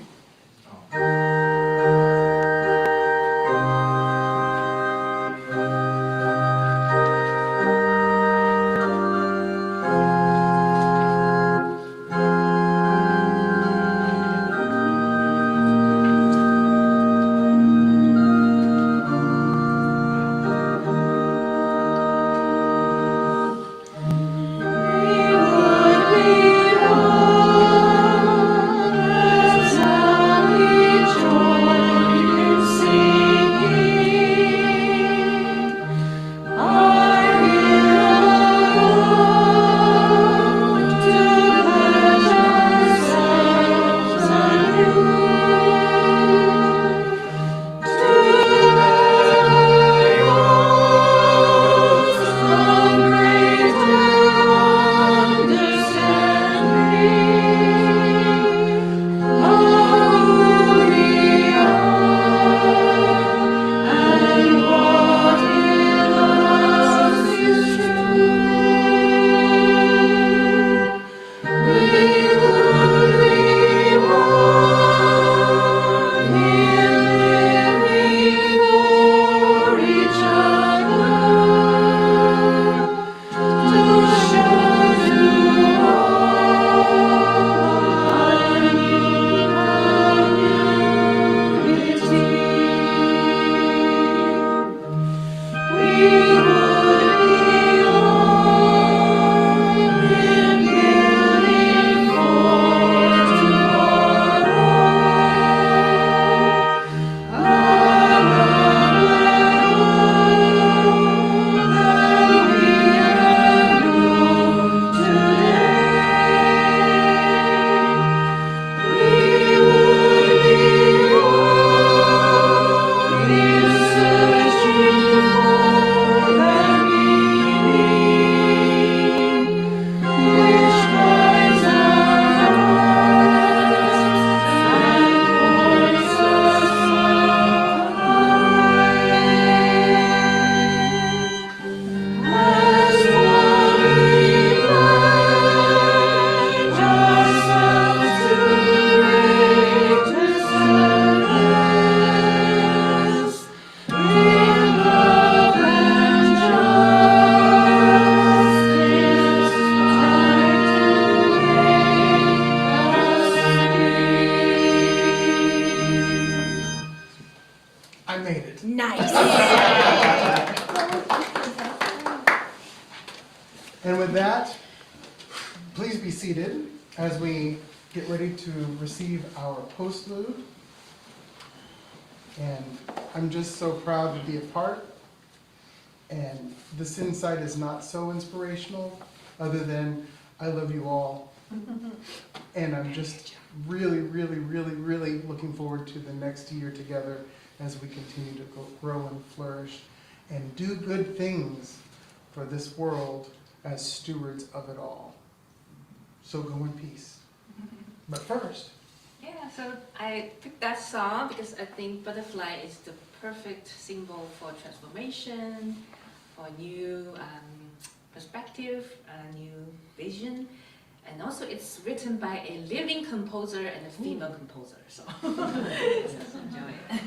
seated as we get ready to receive our postlude. And I'm just so proud to be a part. And this insight is not so inspirational, other than I love you all. And I'm just really, really, really, really looking forward to the next year together as we continue to grow and flourish and do good things for this world as stewards of it all. So go in peace. But first, Yeah, so I picked that song because I think butterfly is the perfect symbol for transformation, for new perspective, a new vision. And also it's written by a living composer and a female composer, so let's enjoy it.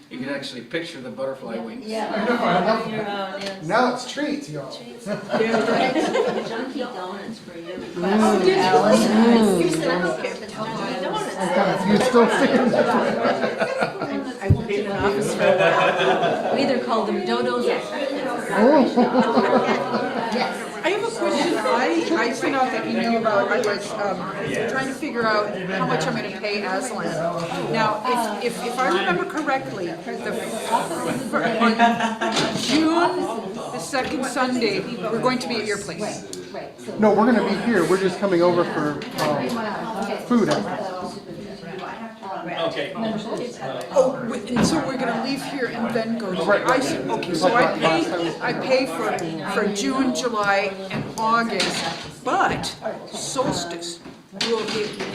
You can actually picture the butterfly wings. I know, I love that. Now it's treats, y'all. Junkie donuts for your request, Alice. You said I don't care if it's junkie donuts. You still see I worked in an office for a while. We either call them dodos or I have a question. I sent out that email about, I was trying to figure out how much I'm gonna pay Aslan. Now, if I remember correctly, on June, the second Sunday, we're going to be at your place. No, we're gonna be here. We're just coming over for food after. Okay. Oh, and so we're gonna leave here and then go to, I see, okay, so I pay for June, July, and August, but solstice,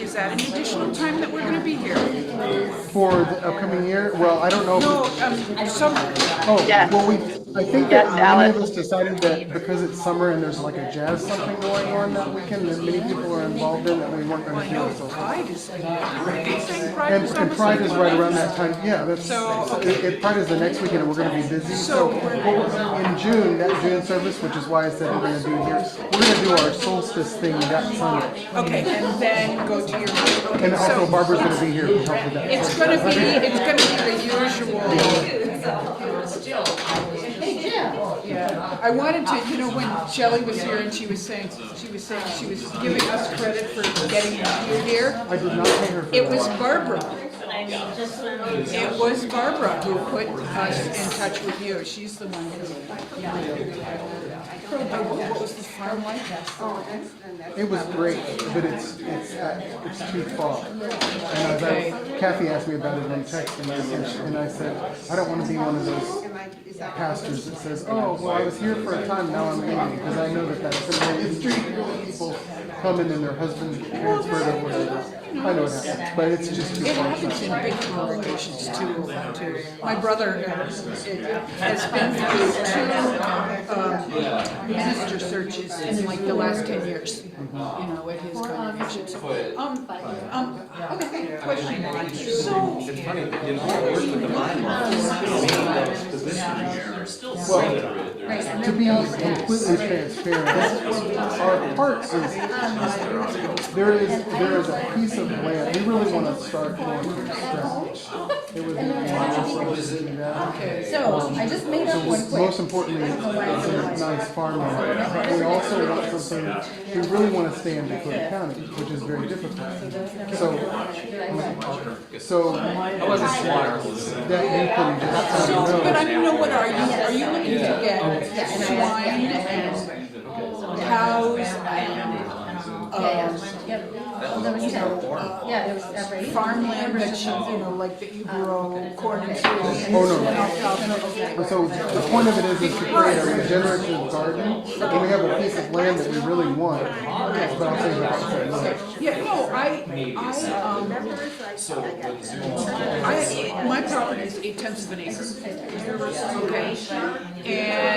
is that an additional time that we're gonna be here? For the upcoming year, well, I don't know. No, summer. Oh, Yes. well, I think Yes, that many Alice. of us decided that because it's summer and there's like a jazz something going on that weekend that many people are involved in, that we weren't gonna do it. So. Pride is, Pride is And Pride is right around that time, yeah, that's, So- Pride is the next weekend and we're gonna be busy. So, in June, that June service, which is why I said we're gonna do it here, we're gonna do our solstice thing that Sunday. okay, and then go to your, okay, And also so Barbara's gonna be here to help with that. it's gonna be the usual. Yeah, I wanted to, when Shelley was here and she was saying she was giving us credit for getting you here. I did not pay her for It that. was Barbara. It was Barbara who put us in touch with you. She's the one who. What was the farm like? It was great, but it's too far. And Kathy asked me about it on text, and I said, I don't want to be one of those pastors that says, oh, well, I was here for a time, now I'm leaving, because I know that that's the street. People come in and their husbands get transferred or whatever. I know it happens, but it's just too It far. happens in big congregations too. My brother has been through two minister searches in like the last 10 years, you know, at his congregations. Okay, question. So, It's funny, you know, I work with the bylaws, those positions. To be completely transparent, our part is, there is a piece of land, we really want to start going from scratch. It would be wonderful to do that. So, I just made up one quick. Most importantly, it's a nice farmland, but we also want something, we really want to stay in Dakota County, which is very difficult. So that you can just so, but I know. don't know what are you looking to get swine and cows and, Yep. Yeah, there was that right. farmland that you know, like that you grow corn and soybeans Oh, no. and alfalfa, okay. So the point of it is to create a regenerative garden, and we have a piece of land that we really want. But I'll say that. Yeah, no, my property is 8/10 of an acre. Okay, and